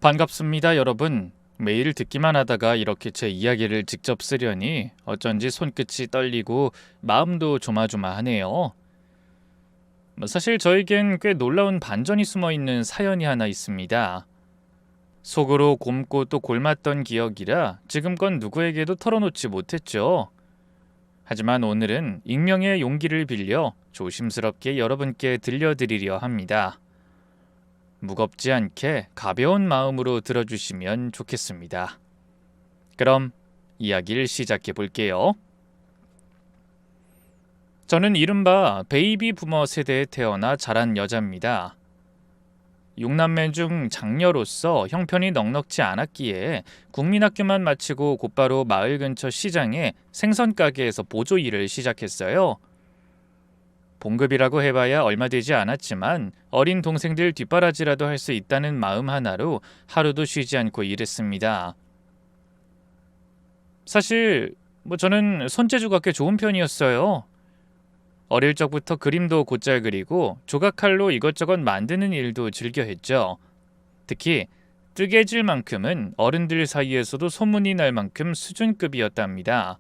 반갑습니다, 여러분. 매일 듣기만 하다가 이렇게 제 이야기를 직접 쓰려니 어쩐지 손끝이 떨리고 마음도 조마조마하네요. 사실 저에겐 꽤 놀라운 반전이 숨어 있는 사연이 하나 있습니다. 속으로 곰고 또 골맞던 기억이라 지금껏 누구에게도 털어놓지 못했죠. 하지만 오늘은 익명의 용기를 빌려 조심스럽게 여러분께 들려드리려 합니다. 무겁지 않게 가벼운 마음으로 들어주시면 좋겠습니다. 그럼 이야기를 시작해 볼게요. 저는 이른바 베이비 부머 세대에 태어나 자란 여자입니다. 6남매 중 장녀로서 형편이 넉넉지 않았기에 국민학교만 마치고 곧바로 마을 근처 시장에 생선 가게에서 보조 일을 시작했어요. 봉급이라고 해봐야 얼마 되지 않았지만 어린 동생들 뒷바라지라도 할 수 있다는 마음 하나로 하루도 쉬지 않고 일했습니다. 사실 저는 손재주가 꽤 좋은 편이었어요. 어릴 적부터 그림도 곧잘 그리고 조각칼로 이것저것 만드는 일도 즐겨 했죠. 특히 뜨개질만큼은 어른들 사이에서도 소문이 날 만큼 수준급이었답니다.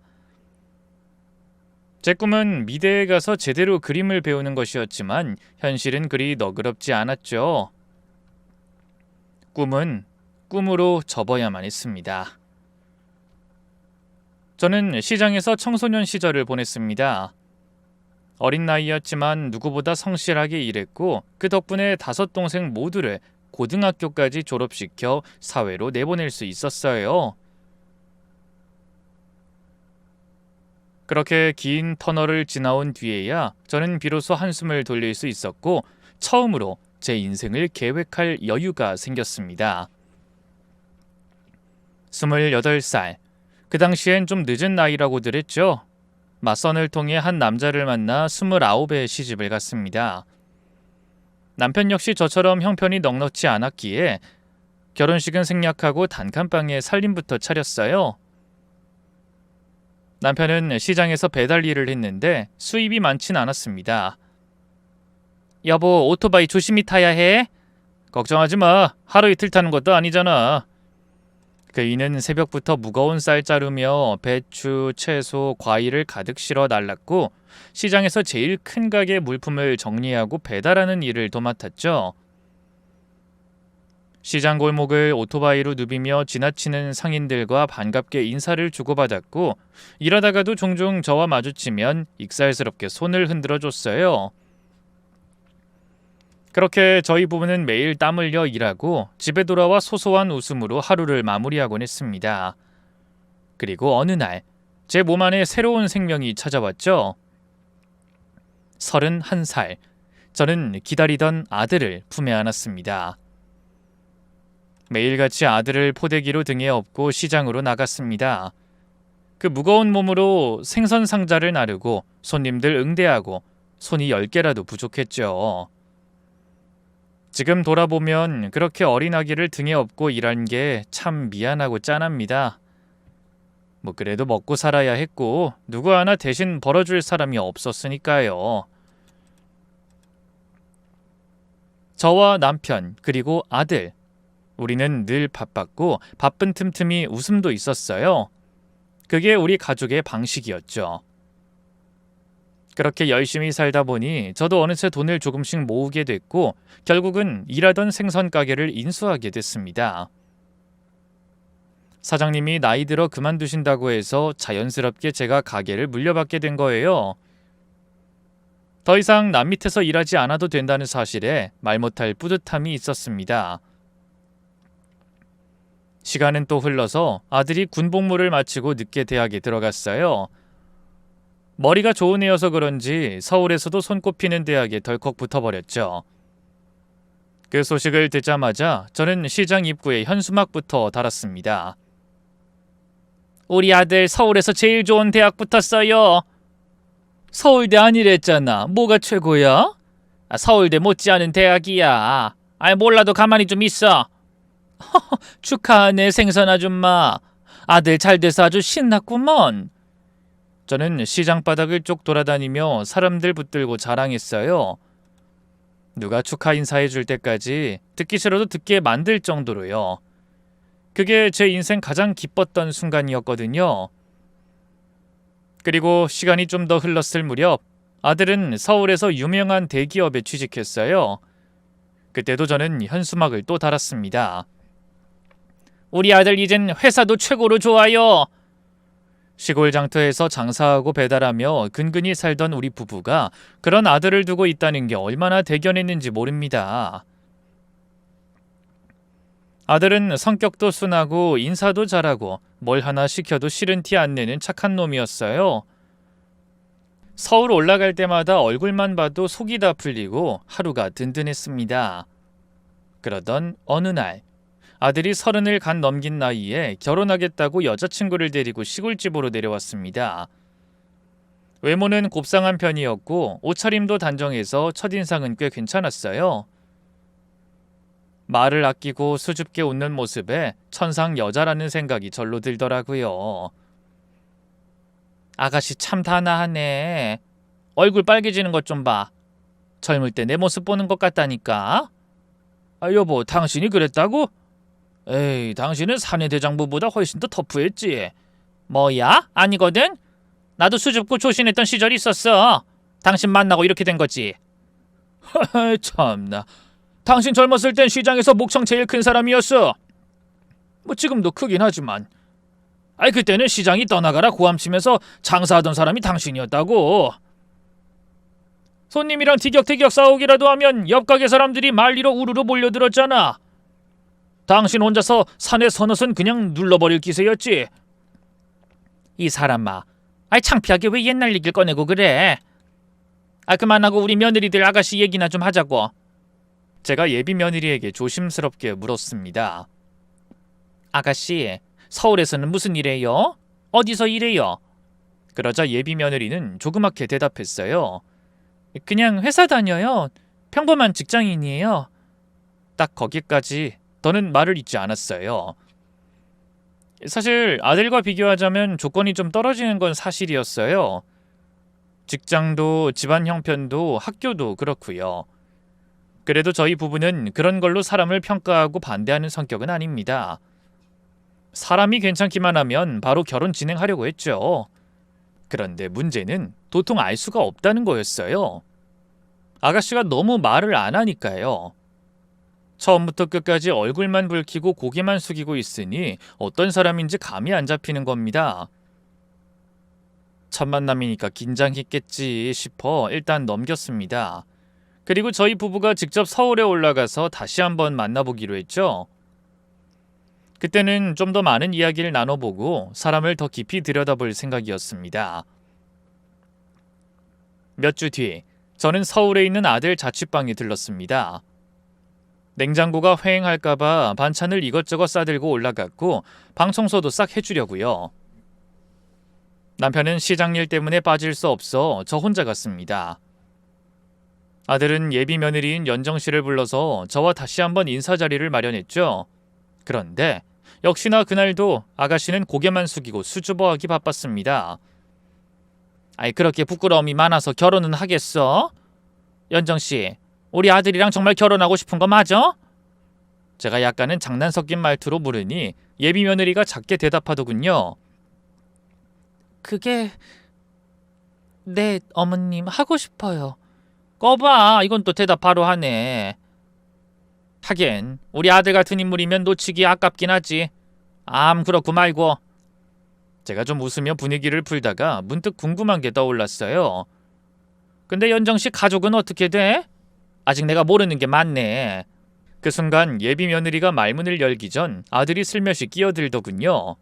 제 꿈은 미대에 가서 제대로 그림을 배우는 것이었지만 현실은 그리 너그럽지 않았죠. 꿈은 꿈으로 접어야만 했습니다. 저는 시장에서 청소년 시절을 보냈습니다. 어린 나이였지만 누구보다 성실하게 일했고 그 덕분에 5동생 모두를 고등학교까지 졸업시켜 사회로 내보낼 수 있었어요. 그렇게 긴 터널을 지나온 뒤에야 저는 비로소 한숨을 돌릴 수 있었고 처음으로 제 인생을 계획할 여유가 생겼습니다. 28살. 그 당시엔 좀 늦은 나이라고들 했죠. 맞선을 통해 한 남자를 만나 29에 시집을 갔습니다. 남편 역시 저처럼 형편이 넉넉지 않았기에 결혼식은 생략하고 단칸방에 살림부터 차렸어요. 남편은 시장에서 배달 일을 했는데 수입이 많진 않았습니다. 여보, 오토바이 조심히 타야 해. 걱정하지 마. 하루 이틀 타는 것도 아니잖아. 그이는 새벽부터 무거운 쌀 자르며 배추, 채소, 과일을 가득 실어 날랐고 시장에서 제일 큰 가게 물품을 정리하고 배달하는 일을 도맡았죠. 시장 골목을 오토바이로 누비며 지나치는 상인들과 반갑게 인사를 주고받았고 일하다가도 종종 저와 마주치면 익살스럽게 손을 흔들어 줬어요. 그렇게 저희 부부는 매일 땀 흘려 일하고 집에 돌아와 소소한 웃음으로 하루를 마무리하곤 했습니다. 그리고 어느 날 제 몸 안에 새로운 생명이 찾아왔죠. 31살. 저는 기다리던 아들을 품에 안았습니다. 매일같이 아들을 포대기로 등에 업고 시장으로 나갔습니다. 그 무거운 몸으로 생선 상자를 나르고 손님들 응대하고 손이 10개라도 부족했죠. 지금 돌아보면 그렇게 어린 아기를 등에 업고 일한 게 참 미안하고 짠합니다. 그래도 먹고 살아야 했고 누구 하나 대신 벌어줄 사람이 없었으니까요. 저와 남편 그리고 아들, 우리는 늘 바빴고 바쁜 틈틈이 웃음도 있었어요. 그게 우리 가족의 방식이었죠. 그렇게 열심히 살다 보니 저도 어느새 돈을 조금씩 모으게 됐고 결국은 일하던 생선 가게를 인수하게 됐습니다. 사장님이 나이 들어 그만두신다고 해서 자연스럽게 제가 가게를 물려받게 된 거예요. 더 이상 남 밑에서 일하지 않아도 된다는 사실에 말 못할 뿌듯함이 있었습니다. 시간은 또 흘러서 아들이 군복무를 마치고 늦게 대학에 들어갔어요. 머리가 좋은 애여서 그런지 서울에서도 손꼽히는 대학에 덜컥 붙어버렸죠. 그 소식을 듣자마자 저는 시장 입구에 현수막부터 달았습니다. 우리 아들 서울에서 제일 좋은 대학 붙었어요. 서울대 아니랬잖아. 뭐가 최고야? 서울대 못지않은 대학이야. 몰라도 가만히 좀 있어. 축하하네, 생선 아줌마. 아들 잘 돼서 아주 신났구먼. 저는 시장 바닥을 쭉 돌아다니며 사람들 붙들고 자랑했어요. 누가 축하 인사해 줄 때까지 듣기 싫어도 듣게 만들 정도로요. 그게 제 인생 가장 기뻤던 순간이었거든요. 그리고 시간이 좀 더 흘렀을 무렵 아들은 서울에서 유명한 대기업에 취직했어요. 그때도 저는 현수막을 또 달았습니다. 우리 아들 이젠 회사도 최고로 좋아요. 시골 장터에서 장사하고 배달하며 근근히 살던 우리 부부가 그런 아들을 두고 있다는 게 얼마나 대견했는지 모릅니다. 아들은 성격도 순하고 인사도 잘하고 뭘 하나 시켜도 싫은 티 안 내는 착한 놈이었어요. 서울 올라갈 때마다 얼굴만 봐도 속이 다 풀리고 하루가 든든했습니다. 그러던 어느 날 아들이 30을 간 넘긴 나이에 결혼하겠다고 여자친구를 데리고 시골집으로 내려왔습니다. 외모는 곱상한 편이었고 옷차림도 단정해서 첫인상은 꽤 괜찮았어요. 말을 아끼고 수줍게 웃는 모습에 천상 여자라는 생각이 절로 들더라고요. 아가씨 참 단아하네. 얼굴 빨개지는 것 좀 봐. 젊을 때 내 모습 보는 것 같다니까. 아, 여보, 당신이 그랬다고? 에이, 당신은 사내대장부보다 훨씬 더 터프했지. 뭐야? 아니거든? 나도 수줍고 조신했던 시절이 있었어. 당신 만나고 이렇게 된 거지. 참나. 당신 젊었을 땐 시장에서 목청 제일 큰 사람이었어. 뭐 지금도 크긴 하지만. 아이, 그때는 시장이 떠나가라 고함치면서 장사하던 사람이 당신이었다고. 손님이랑 티격태격 싸우기라도 하면 옆 가게 사람들이 말리러 우르르 몰려들었잖아. 당신 혼자서 산의 서넛은 그냥 눌러버릴 기세였지. 이 사람아, 아이 창피하게 왜 옛날 얘기를 꺼내고 그래? 아, 그만하고 우리 며느리들 아가씨 얘기나 좀 하자고. 제가 예비 며느리에게 조심스럽게 물었습니다. 아가씨, 서울에서는 무슨 일해요? 어디서 일해요? 그러자 예비 며느리는 조그맣게 대답했어요. 그냥 회사 다녀요. 평범한 직장인이에요. 딱 거기까지. 더는 말을 잇지 않았어요. 사실 아들과 비교하자면 조건이 좀 떨어지는 건 사실이었어요. 직장도 집안 형편도 학교도 그렇고요. 그래도 저희 부부는 그런 걸로 사람을 평가하고 반대하는 성격은 아닙니다. 사람이 괜찮기만 하면 바로 결혼 진행하려고 했죠. 그런데 문제는 도통 알 수가 없다는 거였어요. 아가씨가 너무 말을 안 하니까요. 처음부터 끝까지 얼굴만 붉히고 고개만 숙이고 있으니 어떤 사람인지 감이 안 잡히는 겁니다. 첫 만남이니까 긴장했겠지 싶어 일단 넘겼습니다. 그리고 저희 부부가 직접 서울에 올라가서 다시 한번 만나보기로 했죠. 그때는 좀 더 많은 이야기를 나눠보고 사람을 더 깊이 들여다볼 생각이었습니다. 몇 주 뒤, 저는 서울에 있는 아들 자취방에 들렀습니다. 냉장고가 휑할까봐 반찬을 이것저것 싸들고 올라갔고 방 청소도 싹 해주려고요. 남편은 시장일 때문에 빠질 수 없어 저 혼자 갔습니다. 아들은 예비 며느리인 연정씨를 불러서 저와 다시 한번 인사 자리를 마련했죠. 그런데 역시나 그날도 아가씨는 고개만 숙이고 수줍어하기 바빴습니다. 아이, 그렇게 부끄러움이 많아서 결혼은 하겠어? 연정씨, 우리 아들이랑 정말 결혼하고 싶은 거 맞아? 제가 약간은 장난 섞인 말투로 물으니 예비 며느리가 작게 대답하더군요. 그게... 네, 어머님, 하고 싶어요. 꺼봐, 이건 또 대답 바로 하네. 하긴 우리 아들 같은 인물이면 놓치기 아깝긴 하지. 그렇고 말고. 제가 좀 웃으며 분위기를 풀다가 문득 궁금한 게 떠올랐어요. 근데 연정씨 가족은 어떻게 돼? 아직 내가 모르는 게 많네. 그 순간 예비 며느리가 말문을 열기 전 아들이 슬며시 끼어들더군요.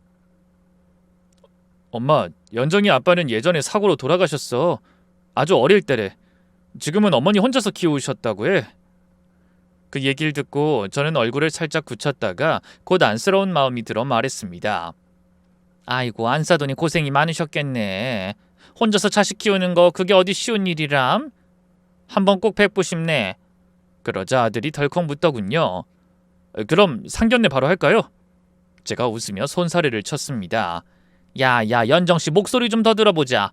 엄마, 연정이 아빠는 예전에 사고로 돌아가셨어. 아주 어릴 때래. 지금은 어머니 혼자서 키우셨다고 해. 그 얘기를 듣고 저는 얼굴을 살짝 굳혔다가 곧 안쓰러운 마음이 들어 말했습니다. 아이고, 안 사더니 고생이 많으셨겠네. 혼자서 자식 키우는 거 그게 어디 쉬운 일이람? 한번 꼭 뵙고 싶네. 그러자 아들이 덜컥 묻더군요. 그럼 상견례 바로 할까요? 제가 웃으며 손사래를 쳤습니다. 야야, 연정씨 목소리 좀 더 들어보자.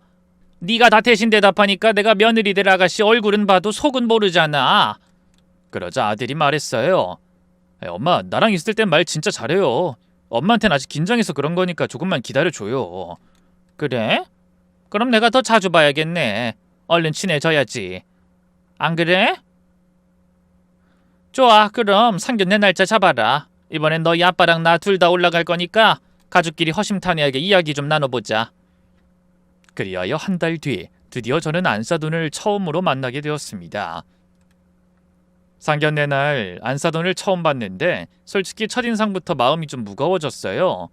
네가 다 대신 대답하니까 내가 며느리 될 아가씨 얼굴은 봐도 속은 모르잖아. 그러자 아들이 말했어요. 엄마, 나랑 있을 땐 말 진짜 잘해요. 엄마한테는 아직 긴장해서 그런 거니까 조금만 기다려줘요. 그래? 그럼 내가 더 자주 봐야겠네. 얼른 친해져야지. 안 그래? 좋아, 그럼 상견례 날짜 잡아라. 이번엔 너희 아빠랑 나 둘 다 올라갈 거니까 가족끼리 허심탄회하게 이야기 좀 나눠보자. 그리하여 한 달 뒤 드디어 저는 안사돈을 처음으로 만나게 되었습니다. 상견례 날 안사돈을 처음 봤는데 솔직히 첫인상부터 마음이 좀 무거워졌어요.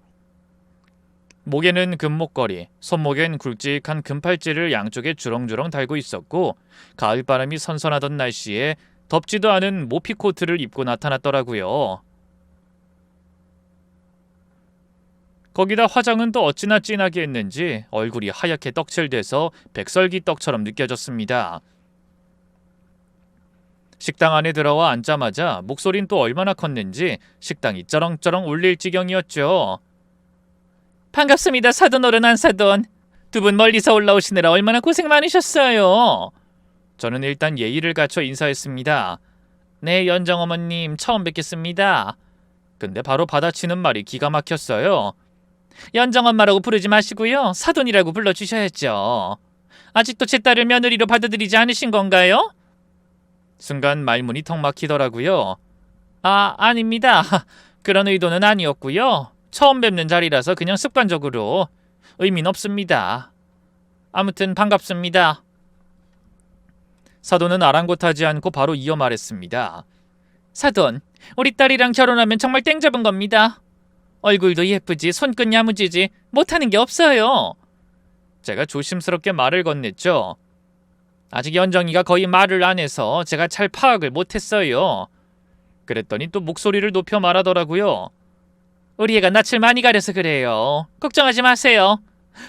목에는 금목걸이, 손목엔 굵직한 금팔찌를 양쪽에 주렁주렁 달고 있었고 가을바람이 선선하던 날씨에 덥지도 않은 모피 코트를 입고 나타났더라고요. 거기다 화장은 또 어찌나 진하게 했는지 얼굴이 하얗게 떡칠돼서 백설기 떡처럼 느껴졌습니다. 식당 안에 들어와 앉자마자 목소린 또 얼마나 컸는지 식당이 쩌렁쩌렁 울릴 지경이었죠. 반갑습니다, 사돈 어른 안사돈. 두 분 멀리서 올라오시느라 얼마나 고생 많으셨어요. 저는 일단 예의를 갖춰 인사했습니다. 네, 연정어머님 처음 뵙겠습니다. 근데 바로 받아치는 말이 기가 막혔어요. 연정엄마라고 부르지 마시고요. 사돈이라고 불러주셔야죠. 아직도 제 딸을 며느리로 받아들이지 않으신 건가요? 순간 말문이 턱 막히더라고요. 아닙니다. 그런 의도는 아니었고요. 처음 뵙는 자리라서 그냥 습관적으로. 의미는 없습니다. 아무튼 반갑습니다. 사돈은 아랑곳하지 않고 바로 이어 말했습니다. 사돈, 우리 딸이랑 결혼하면 정말 땡 잡은 겁니다. 얼굴도 예쁘지 손끝 야무지지 못하는 게 없어요. 제가 조심스럽게 말을 건넸죠. 아직 연정이가 거의 말을 안 해서 제가 잘 파악을 못했어요. 그랬더니 또 목소리를 높여 말하더라고요. 우리 애가 낯을 많이 가려서 그래요. 걱정하지 마세요.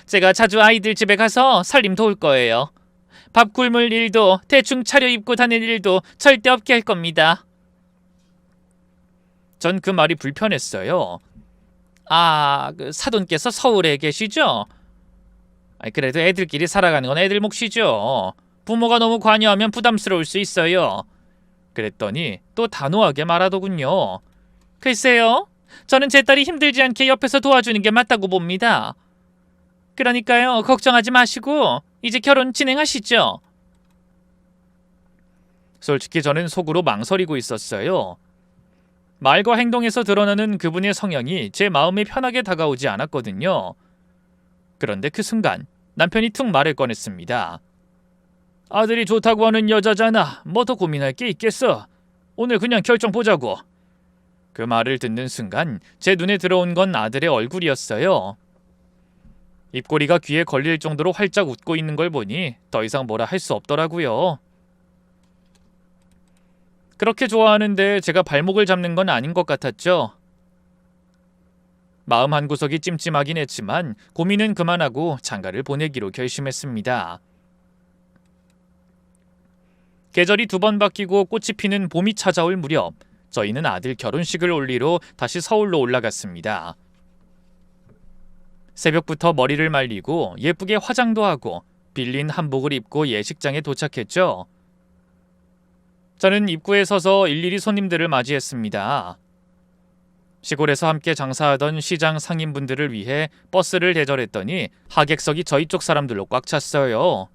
제가 자주 아이들 집에 가서 살림 도울 거예요. 밥 굶을 일도 대충 차려입고 다닐 일도 절대 없게 할 겁니다. 전 그 말이 불편했어요. 그 사돈께서 서울에 계시죠? 그래도 애들끼리 살아가는 건 애들 몫이죠. 부모가 너무 관여하면 부담스러울 수 있어요. 그랬더니 또 단호하게 말하더군요. 글쎄요, 저는 제 딸이 힘들지 않게 옆에서 도와주는 게 맞다고 봅니다. 그러니까요, 걱정하지 마시고 이제 결혼 진행하시죠. 솔직히 저는 속으로 망설이고 있었어요. 말과 행동에서 드러나는 그분의 성향이 제 마음에 편하게 다가오지 않았거든요. 그런데 그 순간 남편이 툭 말을 꺼냈습니다. 아들이 좋다고 하는 여자잖아. 뭐 더 고민할 게 있겠어. 오늘 그냥 결정 보자고. 그 말을 듣는 순간 제 눈에 들어온 건 아들의 얼굴이었어요. 입꼬리가 귀에 걸릴 정도로 활짝 웃고 있는 걸 보니 더 이상 뭐라 할 수 없더라고요. 그렇게 좋아하는데 제가 발목을 잡는 건 아닌 것 같았죠. 마음 한구석이 찜찜하긴 했지만 고민은 그만하고 장가를 보내기로 결심했습니다. 계절이 두 번 바뀌고 꽃이 피는 봄이 찾아올 무렵 저희는 아들 결혼식을 올리러 다시 서울로 올라갔습니다. 새벽부터 머리를 말리고 예쁘게 화장도 하고 빌린 한복을 입고 예식장에 도착했죠. 저는 입구에 서서 일일이 손님들을 맞이했습니다. 시골에서 함께 장사하던 시장 상인분들을 위해 버스를 대절했더니 하객석이 저희 쪽 사람들로 꽉 찼어요.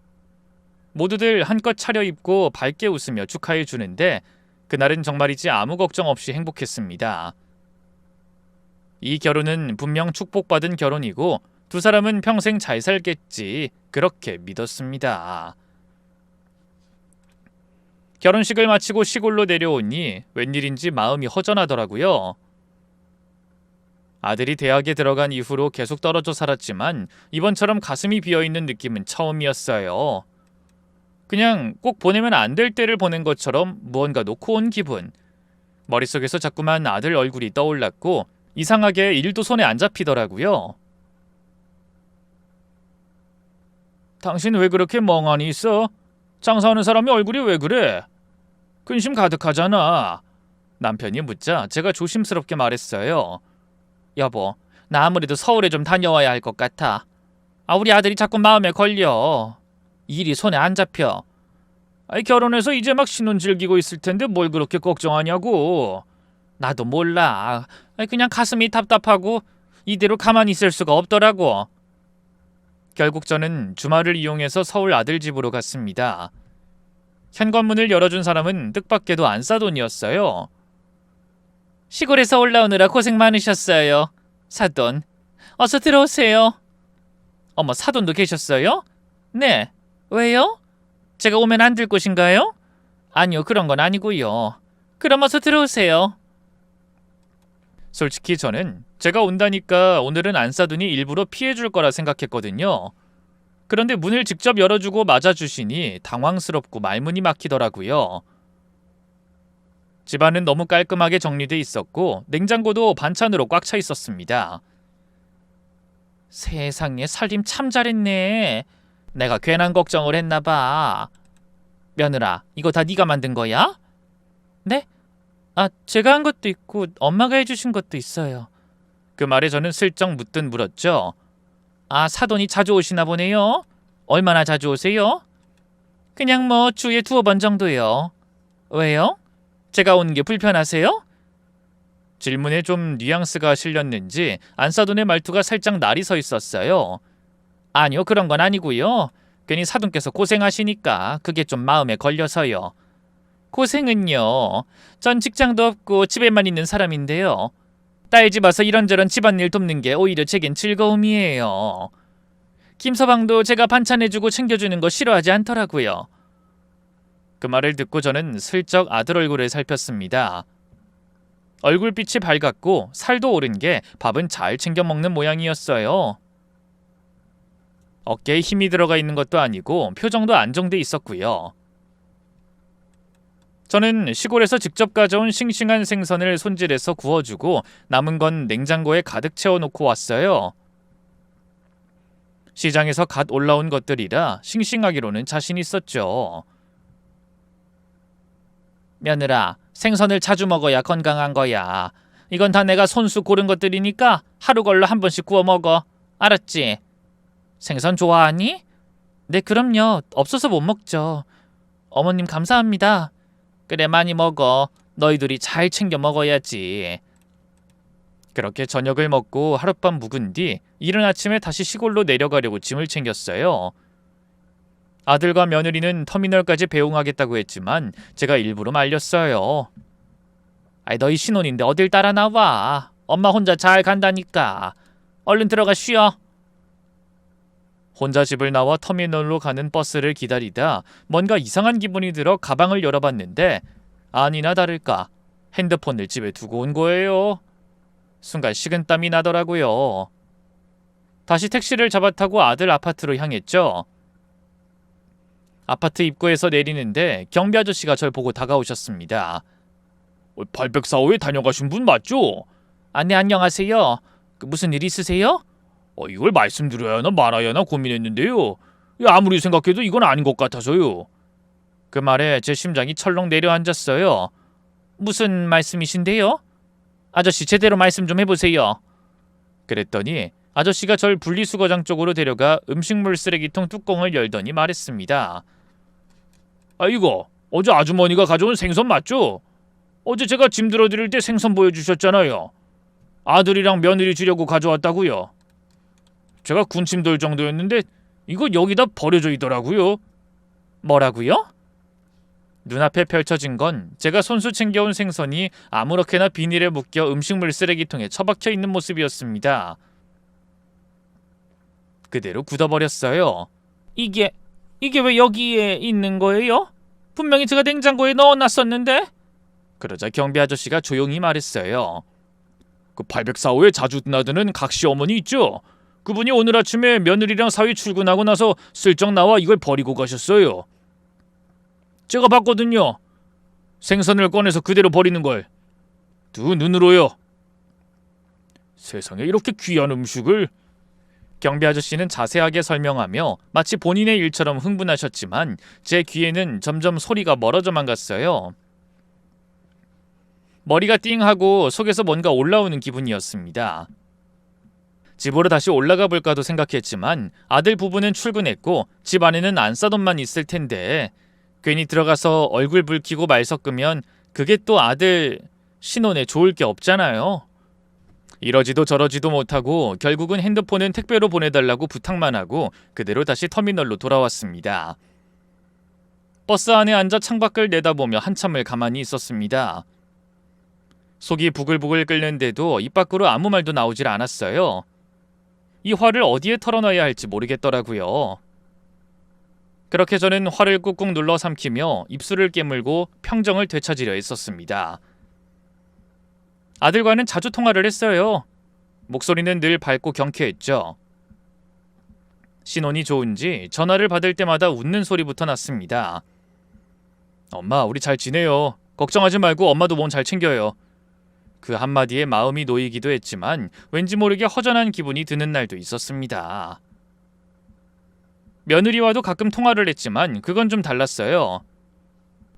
모두들 한껏 차려입고 밝게 웃으며 축하해 주는데 그날은 정말이지 아무 걱정 없이 행복했습니다. 이 결혼은 분명 축복받은 결혼이고 두 사람은 평생 잘 살겠지, 그렇게 믿었습니다. 결혼식을 마치고 시골로 내려오니 웬일인지 마음이 허전하더라고요. 아들이 대학에 들어간 이후로 계속 떨어져 살았지만 이번처럼 가슴이 비어있는 느낌은 처음이었어요. 그냥 꼭 보내면 안 될 때를 보낸 것처럼 무언가 놓고 온 기분. 머릿속에서 자꾸만 아들 얼굴이 떠올랐고 이상하게 일도 손에 안 잡히더라고요. 당신 왜 그렇게 멍하니 있어? 장사하는 사람이 얼굴이 왜 그래? 근심 가득하잖아. 남편이 묻자 제가 조심스럽게 말했어요. 여보, 나 아무래도 서울에 좀 다녀와야 할 것 같아. 우리 아들이 자꾸 마음에 걸려. 일이 손에 안 잡혀. 결혼해서 이제 막 신혼 즐기고 있을 텐데 뭘 그렇게 걱정하냐고. 나도 몰라. 그냥 가슴이 답답하고 이대로 가만히 있을 수가 없더라고. 결국 저는 주말을 이용해서 서울 아들 집으로 갔습니다. 현관문을 열어준 사람은 뜻밖에도 안사돈이었어요. 시골에서 올라오느라 고생 많으셨어요. 사돈, 어서 들어오세요. 어머, 사돈도 계셨어요? 네. 왜요? 제가 오면 안 들 곳인가요? 아니요, 그런 건 아니고요. 그럼 어서 들어오세요. 솔직히 저는 제가 온다니까 오늘은 안사돈이 일부러 피해줄 거라 생각했거든요. 그런데 문을 직접 열어주고 맞아주시니 당황스럽고 말문이 막히더라고요. 집안은 너무 깔끔하게 정리돼 있었고 냉장고도 반찬으로 꽉 차 있었습니다. 세상에, 살림 참 잘했네. 내가 괜한 걱정을 했나봐. 며느라, 이거 다 네가 만든 거야? 네? 제가 한 것도 있고 엄마가 해주신 것도 있어요. 그 말에 저는 슬쩍 묻듯 물었죠. 사돈이 자주 오시나 보네요. 얼마나 자주 오세요? 그냥 뭐 주에 2-번 정도요. 왜요? 제가 오는 게 불편하세요? 질문에 좀 뉘앙스가 실렸는지 안사돈의 말투가 살짝 날이 서 있었어요. 아니요, 그런 건 아니고요. 괜히 사돈께서 고생하시니까 그게 좀 마음에 걸려서요. 고생은요. 전 직장도 없고 집에만 있는 사람인데요. 딸 집 와서 이런저런 집안일 돕는 게 오히려 제겐 즐거움이에요. 김서방도 제가 반찬해주고 챙겨주는 거 싫어하지 않더라고요. 그 말을 듣고 저는 슬쩍 아들 얼굴을 살폈습니다. 얼굴빛이 밝았고 살도 오른 게 밥은 잘 챙겨 먹는 모양이었어요. 어깨에 힘이 들어가 있는 것도 아니고 표정도 안정돼 있었고요. 저는 시골에서 직접 가져온 싱싱한 생선을 손질해서 구워주고 남은 건 냉장고에 가득 채워놓고 왔어요. 시장에서 갓 올라온 것들이라 싱싱하기로는 자신 있었죠. 며느라, 생선을 자주 먹어야 건강한 거야. 이건 다 내가 손수 고른 것들이니까 하루 걸러 한 번씩 구워 먹어. 알았지? 생선 좋아하니? 네, 그럼요. 없어서 못 먹죠. 어머님 감사합니다. 그래, 많이 먹어. 너희들이 잘 챙겨 먹어야지. 그렇게 저녁을 먹고 하룻밤 묵은 뒤 이른 아침에 다시 시골로 내려가려고 짐을 챙겼어요. 아들과 며느리는 터미널까지 배웅하겠다고 했지만 제가 일부러 말렸어요. 너희 신혼인데 어딜 따라 나와. 엄마 혼자 잘 간다니까. 얼른 들어가 쉬어. 혼자 집을 나와 터미널로 가는 버스를 기다리다 뭔가 이상한 기분이 들어 가방을 열어봤는데 아니나 다를까 핸드폰을 집에 두고 온 거예요. 순간 식은땀이 나더라고요. 다시 택시를 잡아 타고 아들 아파트로 향했죠. 아파트 입구에서 내리는데 경비 아저씨가 절 보고 다가오셨습니다. 804호에 다녀가신 분 맞죠? 네, 안녕하세요. 무슨 일 있으세요? 이걸 말씀드려야 하나 말아야 하나 고민했는데요. 아무리 생각해도 이건 아닌 것 같아서요. 그 말에 제 심장이 철렁 내려앉았어요. 무슨 말씀이신데요? 아저씨, 제대로 말씀 좀 해보세요. 그랬더니 아저씨가 절 분리수거장 쪽으로 데려가 음식물 쓰레기통 뚜껑을 열더니 말했습니다. 이거 어제 아주머니가 가져온 생선 맞죠? 어제 제가 짐 들어드릴 때 생선 보여주셨잖아요. 아들이랑 며느리 주려고 가져왔다고요. 제가 군침 돌 정도였는데 이거 여기다 버려져 있더라고요. 뭐라고요? 눈앞에 펼쳐진 건 제가 손수 챙겨온 생선이 아무렇게나 비닐에 묶여 음식물 쓰레기통에 처박혀 있는 모습이었습니다. 그대로 굳어버렸어요. 이게 왜 여기에 있는 거예요? 분명히 제가 냉장고에 넣어놨었는데? 그러자 경비 아저씨가 조용히 말했어요. 804호에 자주 나드는 각시 어머니 있죠? 그분이 오늘 아침에 며느리랑 사위 출근하고 나서 슬쩍 나와 이걸 버리고 가셨어요. 제가 봤거든요. 생선을 꺼내서 그대로 버리는 걸. 두 눈으로요. 세상에, 이렇게 귀한 음식을. 경비 아저씨는 자세하게 설명하며 마치 본인의 일처럼 흥분하셨지만 제 귀에는 점점 소리가 멀어져만 갔어요. 머리가 띵하고 속에서 뭔가 올라오는 기분이었습니다. 집으로 다시 올라가 볼까도 생각했지만 아들 부부는 출근했고 집 안에는 안사돈만 있을 텐데 괜히 들어가서 얼굴 붉히고 말 섞으면 그게 또 아들 신혼에 좋을 게 없잖아요. 이러지도 저러지도 못하고 결국은 핸드폰은 택배로 보내달라고 부탁만 하고 그대로 다시 터미널로 돌아왔습니다. 버스 안에 앉아 창밖을 내다보며 한참을 가만히 있었습니다. 속이 부글부글 끓는데도 입 밖으로 아무 말도 나오질 않았어요. 이 화를 어디에 털어놔야 할지 모르겠더라고요. 그렇게 저는 화를 꾹꾹 눌러 삼키며 입술을 깨물고 평정을 되찾으려 했었습니다. 아들과는 자주 통화를 했어요. 목소리는 늘 밝고 경쾌했죠. 신혼이 좋은지 전화를 받을 때마다 웃는 소리부터 났습니다. 엄마, 우리 잘 지내요. 걱정하지 말고 엄마도 몸 잘 챙겨요. 그 한마디에 마음이 놓이기도 했지만 왠지 모르게 허전한 기분이 드는 날도 있었습니다. 며느리와도 가끔 통화를 했지만 그건 좀 달랐어요.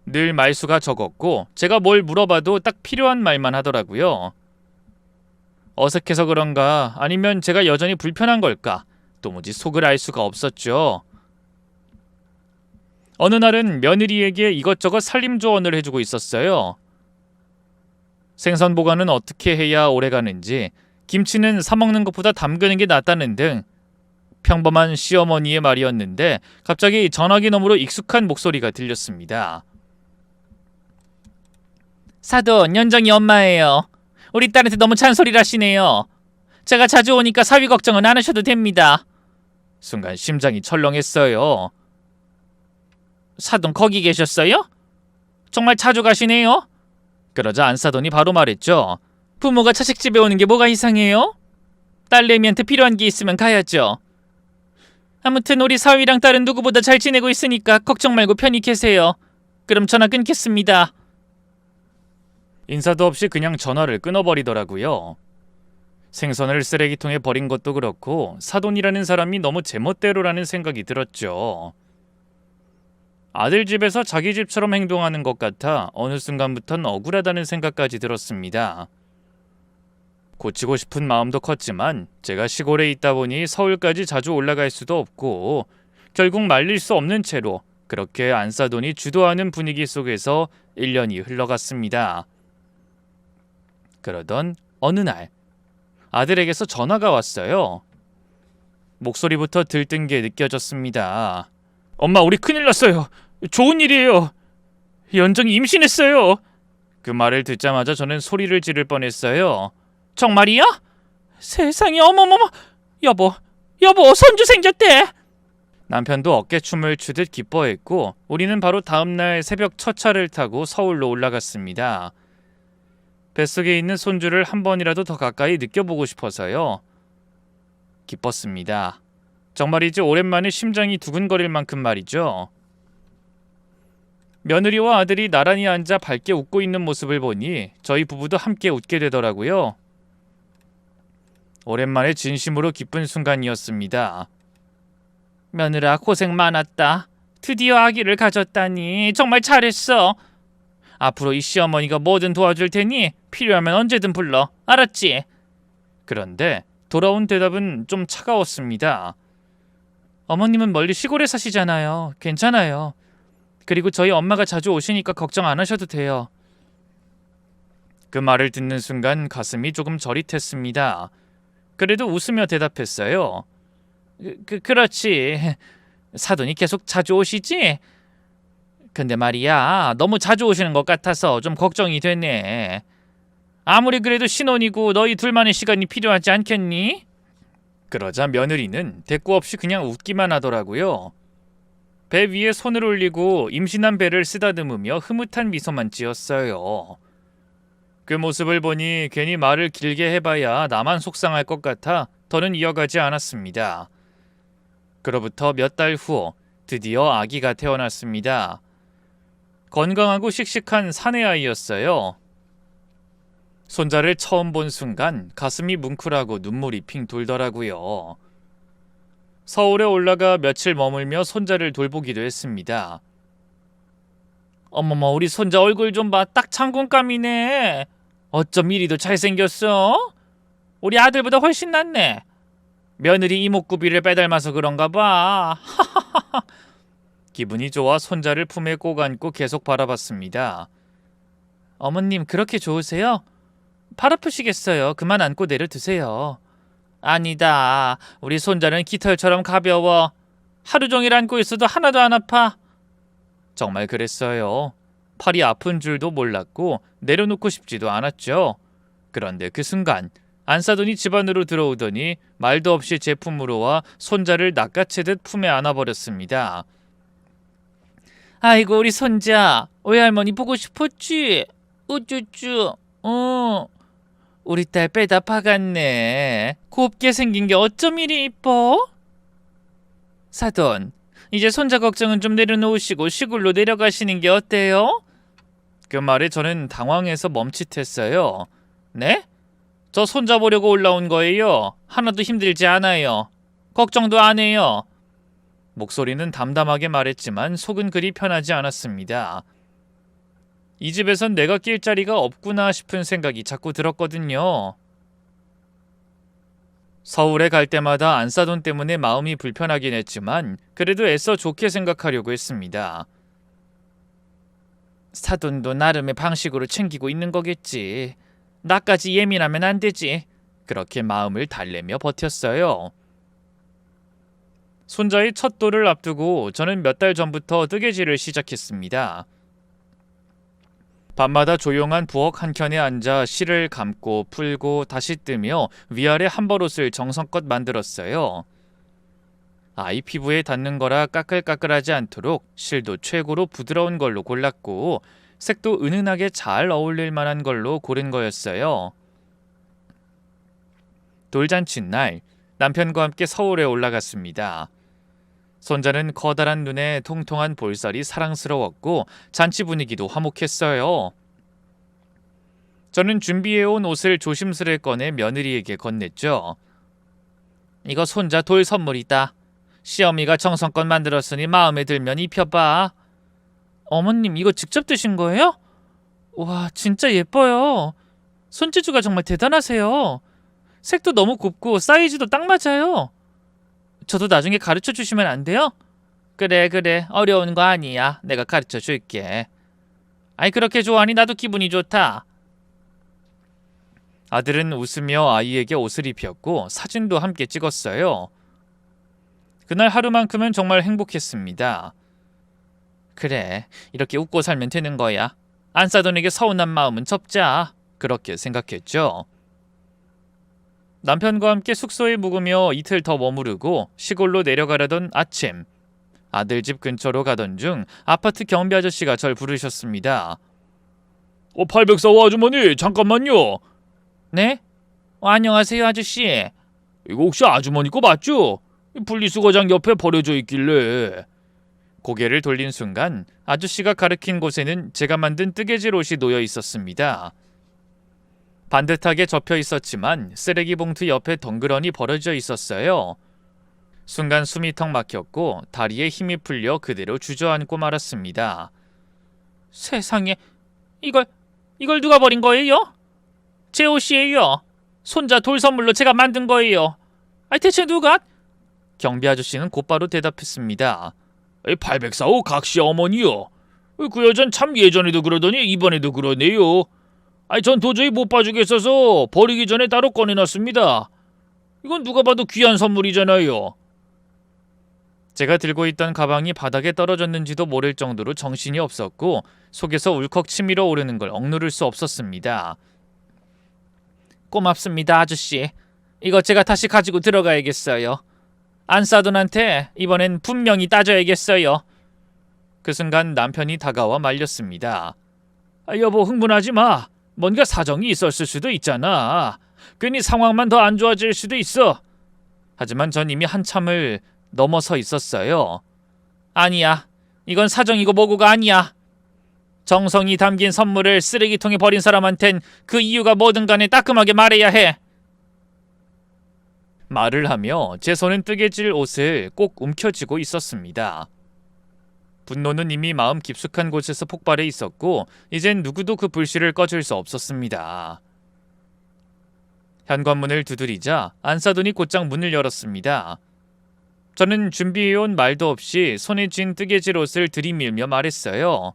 늘 말수가 적었고 제가 뭘 물어봐도 딱 필요한 말만 하더라고요. 어색해서 그런가 아니면 제가 여전히 불편한 걸까 도무지 속을 알 수가 없었죠. 어느 날은 며느리에게 이것저것 살림 조언을 해주고 있었어요. 생선 보관은 어떻게 해야 오래가는지, 김치는 사 먹는 것보다 담그는 게 낫다는 등 평범한 시어머니의 말이었는데 갑자기 전화기 너머로 익숙한 목소리가 들렸습니다. 사돈, 연정이 엄마예요. 우리 딸한테 너무 잔소리를 하시네요. 제가 자주 오니까 사위 걱정은 안 하셔도 됩니다. 순간 심장이 철렁했어요. 사돈 거기 계셨어요? 정말 자주 가시네요? 그러자 안사돈이 바로 말했죠. 부모가 자식집에 오는 게 뭐가 이상해요? 딸내미한테 필요한 게 있으면 가야죠. 아무튼 우리 사위랑 딸은 누구보다 잘 지내고 있으니까 걱정 말고 편히 계세요. 그럼 전화 끊겠습니다. 인사도 없이 그냥 전화를 끊어버리더라고요. 생선을 쓰레기통에 버린 것도 그렇고 사돈이라는 사람이 너무 제멋대로라는 생각이 들었죠. 아들 집에서 자기 집처럼 행동하는 것 같아 어느 순간부턴 억울하다는 생각까지 들었습니다. 고치고 싶은 마음도 컸지만 제가 시골에 있다 보니 서울까지 자주 올라갈 수도 없고 결국 말릴 수 없는 채로 그렇게 안사돈이 주도하는 분위기 속에서 1년이 흘러갔습니다. 그러던 어느 날 아들에게서 전화가 왔어요. 목소리부터 들뜬 게 느껴졌습니다. 엄마, 우리 큰일 났어요. 좋은 일이에요. 연정이 임신했어요. 그 말을 듣자마자 저는 소리를 지를 뻔했어요. 정말이야? 세상에, 어머머머. 여보, 손주 생겼대. 남편도 어깨춤을 추듯 기뻐했고 우리는 바로 다음날 새벽 첫 차를 타고 서울로 올라갔습니다. 뱃속에 있는 손주를 한 번이라도 더 가까이 느껴보고 싶어서요. 기뻤습니다. 정말이지 오랜만에 심장이 두근거릴 만큼 말이죠. 며느리와 아들이 나란히 앉아 밝게 웃고 있는 모습을 보니 저희 부부도 함께 웃게 되더라고요. 오랜만에 진심으로 기쁜 순간이었습니다. 며느라 고생 많았다. 드디어 아기를 가졌다니 정말 잘했어. 앞으로 이 시어머니가 뭐든 도와줄 테니 필요하면 언제든 불러. 알았지? 그런데 돌아온 대답은 좀 차가웠습니다. 어머님은 멀리 시골에 사시잖아요. 괜찮아요. 그리고 저희 엄마가 자주 오시니까 걱정 안 하셔도 돼요. 그 말을 듣는 순간 가슴이 조금 저릿했습니다. 그래도 웃으며 대답했어요. 그렇지. 사돈이 계속 자주 오시지? 근데 말이야, 너무 자주 오시는 것 같아서 좀 걱정이 되네. 아무리 그래도 신혼이고 너희 둘만의 시간이 필요하지 않겠니? 그러자 며느리는 대꾸 없이 그냥 웃기만 하더라고요. 배 위에 손을 올리고 임신한 배를 쓰다듬으며 흐뭇한 미소만 지었어요. 그 모습을 보니 괜히 말을 길게 해봐야 나만 속상할 것 같아 더는 이어가지 않았습니다. 그로부터 몇 달 후 드디어 아기가 태어났습니다. 건강하고 씩씩한 사내아이였어요. 손자를 처음 본 순간 가슴이 뭉클하고 눈물이 핑 돌더라고요. 서울에 올라가 며칠 머물며 손자를 돌보기도 했습니다. 어머머, 우리 손자 얼굴 좀 봐. 딱 장군감이네. 어쩜 이리도 잘생겼어? 우리 아들보다 훨씬 낫네. 며느리 이목구비를 빼닮아서 그런가 봐. 기분이 좋아 손자를 품에 꼭 안고 계속 바라봤습니다. 어머님, 그렇게 좋으세요? 팔 아프시겠어요. 그만 안고 내려두세요. 아니다. 우리 손자는 깃털처럼 가벼워. 하루 종일 안고 있어도 하나도 안 아파. 정말 그랬어요. 팔이 아픈 줄도 몰랐고 내려놓고 싶지도 않았죠. 그런데 그 순간 안사돈이 집 안으로 들어오더니 말도 없이 제 품으로 와 손자를 낚아채듯 품에 안아버렸습니다. 아이고 우리 손자, 외할머니 보고 싶었지? 우쭈쭈. 우리 딸 빼다 박았네. 곱게 생긴 게 어쩜 이리 이뻐? 사돈, 이제 손자 걱정은 좀 내려놓으시고 시골로 내려가시는 게 어때요? 그 말에 저는 당황해서 멈칫했어요. 네? 저 손자 보려고 올라온 거예요. 하나도 힘들지 않아요. 걱정도 안 해요. 목소리는 담담하게 말했지만 속은 그리 편하지 않았습니다. 이 집에선 내가 낄 자리가 없구나 싶은 생각이 자꾸 들었거든요. 서울에 갈 때마다 안사돈 때문에 마음이 불편하긴 했지만 그래도 애써 좋게 생각하려고 했습니다. 사돈도 나름의 방식으로 챙기고 있는 거겠지. 나까지 예민하면 안 되지. 그렇게 마음을 달래며 버텼어요. 손자의 첫 돌을 앞두고 저는 몇 달 전부터 뜨개질을 시작했습니다. 밤마다 조용한 부엌 한켠에 앉아 실을 감고 풀고 다시 뜨며 위아래 한벌옷을 정성껏 만들었어요. 아이 피부에 닿는 거라 까끌까끌하지 않도록 실도 최고로 부드러운 걸로 골랐고 색도 은은하게 잘 어울릴 만한 걸로 고른 거였어요. 돌잔치 날 남편과 함께 서울에 올라갔습니다. 손자는 커다란 눈에 통통한 볼살이 사랑스러웠고 잔치 분위기도 화목했어요. 저는 준비해온 옷을 조심스레 꺼내 며느리에게 건넸죠. 이거 손자 돌 선물이다. 시어미가 정성껏 만들었으니 마음에 들면 입혀봐. 어머님 이거 직접 드신 거예요? 와 진짜 예뻐요. 손재주가 정말 대단하세요. 색도 너무 곱고 사이즈도 딱 맞아요. 저도 나중에 가르쳐 주시면 안 돼요? 그래 어려운 거 아니야. 내가 가르쳐 줄게. 아이 그렇게 좋아하니 나도 기분이 좋다. 아들은 웃으며 아이에게 옷을 입혔고 사진도 함께 찍었어요. 그날 하루만큼은 정말 행복했습니다. 그래 이렇게 웃고 살면 되는 거야. 안사돈에게 서운한 마음은 접자. 그렇게 생각했죠. 남편과 함께 숙소에 묵으며 이틀 더 머무르고 시골로 내려가려던 아침, 아들 집 근처로 가던 중 아파트 경비 아저씨가 절 부르셨습니다. 804호 아주머니 잠깐만요. 네? 안녕하세요 아저씨. 이거 혹시 아주머니 거 맞죠? 분리수거장 옆에 버려져 있길래. 고개를 돌린 순간 아저씨가 가리킨 곳에는 제가 만든 뜨개질 옷이 놓여 있었습니다. 반듯하게 접혀 있었지만 쓰레기 봉투 옆에 덩그러니 버려져 있었어요. 순간 숨이 턱 막혔고 다리에 힘이 풀려 그대로 주저앉고 말았습니다. 세상에, 이걸 누가 버린 거예요? 제 옷이에요. 손자 돌 선물로 제가 만든 거예요. 대체 누가? 경비 아저씨는 곧바로 대답했습니다. 804호 각시 어머니요. 그 여잔 참 예전에도 그러더니 이번에도 그러네요. 전 도저히 못 봐주겠어서 버리기 전에 따로 꺼내놨습니다. 이건 누가 봐도 귀한 선물이잖아요. 제가 들고 있던 가방이 바닥에 떨어졌는지도 모를 정도로 정신이 없었고 속에서 울컥 치밀어 오르는 걸 억누를 수 없었습니다. 고맙습니다 아저씨. 이거 제가 다시 가지고 들어가야겠어요. 안사돈한테 이번엔 분명히 따져야겠어요. 그 순간 남편이 다가와 말렸습니다. 여보 흥분하지 마. 뭔가 사정이 있었을 수도 있잖아. 괜히 상황만 더 안 좋아질 수도 있어. 하지만 전 이미 한참을 넘어서 있었어요. 아니야. 이건 사정이고 뭐고가 아니야. 정성이 담긴 선물을 쓰레기통에 버린 사람한텐 그 이유가 뭐든 간에 따끔하게 말해야 해. 말을 하며 제 손은 뜨개질 옷을 꼭 움켜쥐고 있었습니다. 분노는 이미 마음 깊숙한 곳에서 폭발해 있었고 이젠 누구도 그 불씨를 꺼줄 수 없었습니다. 현관문을 두드리자 안사돈이 곧장 문을 열었습니다. 저는 준비해온 말도 없이 손에 쥔 뜨개질 옷을 들이밀며 말했어요.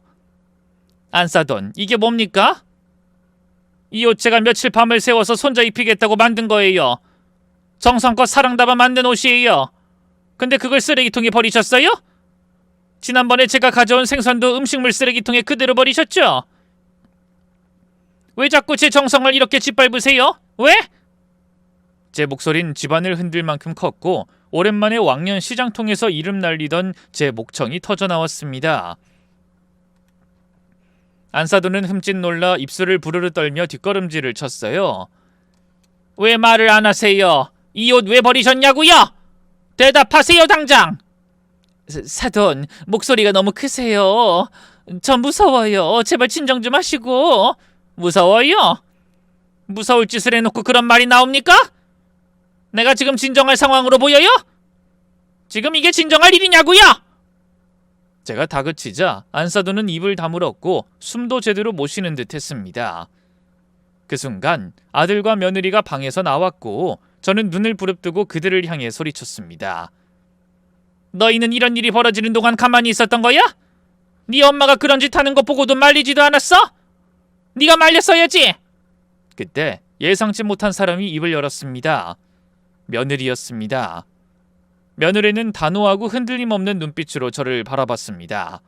안사돈, 이게 뭡니까? 이 옷 제가 며칠 밤을 새워서 손자 입히겠다고 만든 거예요. 정성껏 사랑 담아 만든 옷이에요. 근데 그걸 쓰레기통에 버리셨어요? 지난번에 제가 가져온 생선도 음식물 쓰레기통에 그대로 버리셨죠? 왜 자꾸 제 정성을 이렇게 짓밟으세요? 왜? 제 목소린 집안을 흔들 만큼 컸고 오랜만에 왕년 시장통에서 이름 날리던 제 목청이 터져나왔습니다. 안사돈은 흠칫 놀라 입술을 부르르 떨며 뒷걸음질을 쳤어요. 왜 말을 안 하세요? 이 옷 왜 버리셨냐고요? 대답하세요 당장! 사돈, 목소리가 너무 크세요. 저 무서워요. 제발 진정 좀 하시고. 무서워요? 무서울 짓을 해놓고 그런 말이 나옵니까? 내가 지금 진정할 상황으로 보여요? 지금 이게 진정할 일이냐고요? 제가 다그치자 안사돈은 입을 다물었고 숨도 제대로 못 쉬는 듯 했습니다. 그 순간 아들과 며느리가 방에서 나왔고 저는 눈을 부릅뜨고 그들을 향해 소리쳤습니다. 너희는 이런 일이 벌어지는 동안 가만히 있었던 거야? 네 엄마가 그런 짓 하는 거 보고도 말리지도 않았어? 네가 말렸어야지. 그때 예상치 못한 사람이 입을 열었습니다. 며느리였습니다. 며느리는 단호하고 흔들림 없는 눈빛으로 저를 바라봤습니다.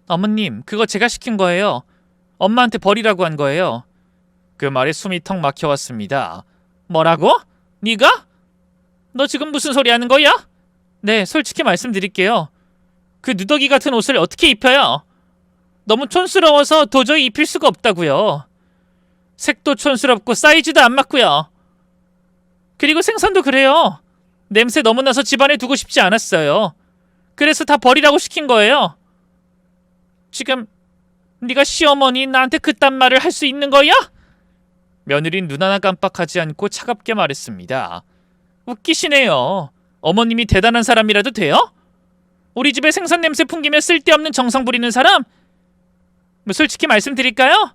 어머님, 그거 제가 시킨 거예요. 엄마한테 버리라고 한 거예요. 그 말에 숨이 턱 막혀왔습니다. 뭐라고? 네가? 너 지금 무슨 소리 하는 거야? 네, 솔직히 말씀드릴게요. 그 누더기 같은 옷을 어떻게 입혀요? 너무 촌스러워서 도저히 입힐 수가 없다고요. 색도 촌스럽고 사이즈도 안 맞고요. 그리고 생선도 그래요. 냄새 너무 나서 집안에 두고 싶지 않았어요. 그래서 다 버리라고 시킨 거예요. 지금 네가 시어머니 나한테 그딴 말을 할 수 있는 거야? 며느린 눈 하나 깜빡하지 않고 차갑게 말했습니다. 웃기시네요. 어머님이 대단한 사람이라도 돼요? 우리 집에 생선 냄새 풍기며 쓸데없는 정성 부리는 사람? 솔직히 말씀드릴까요?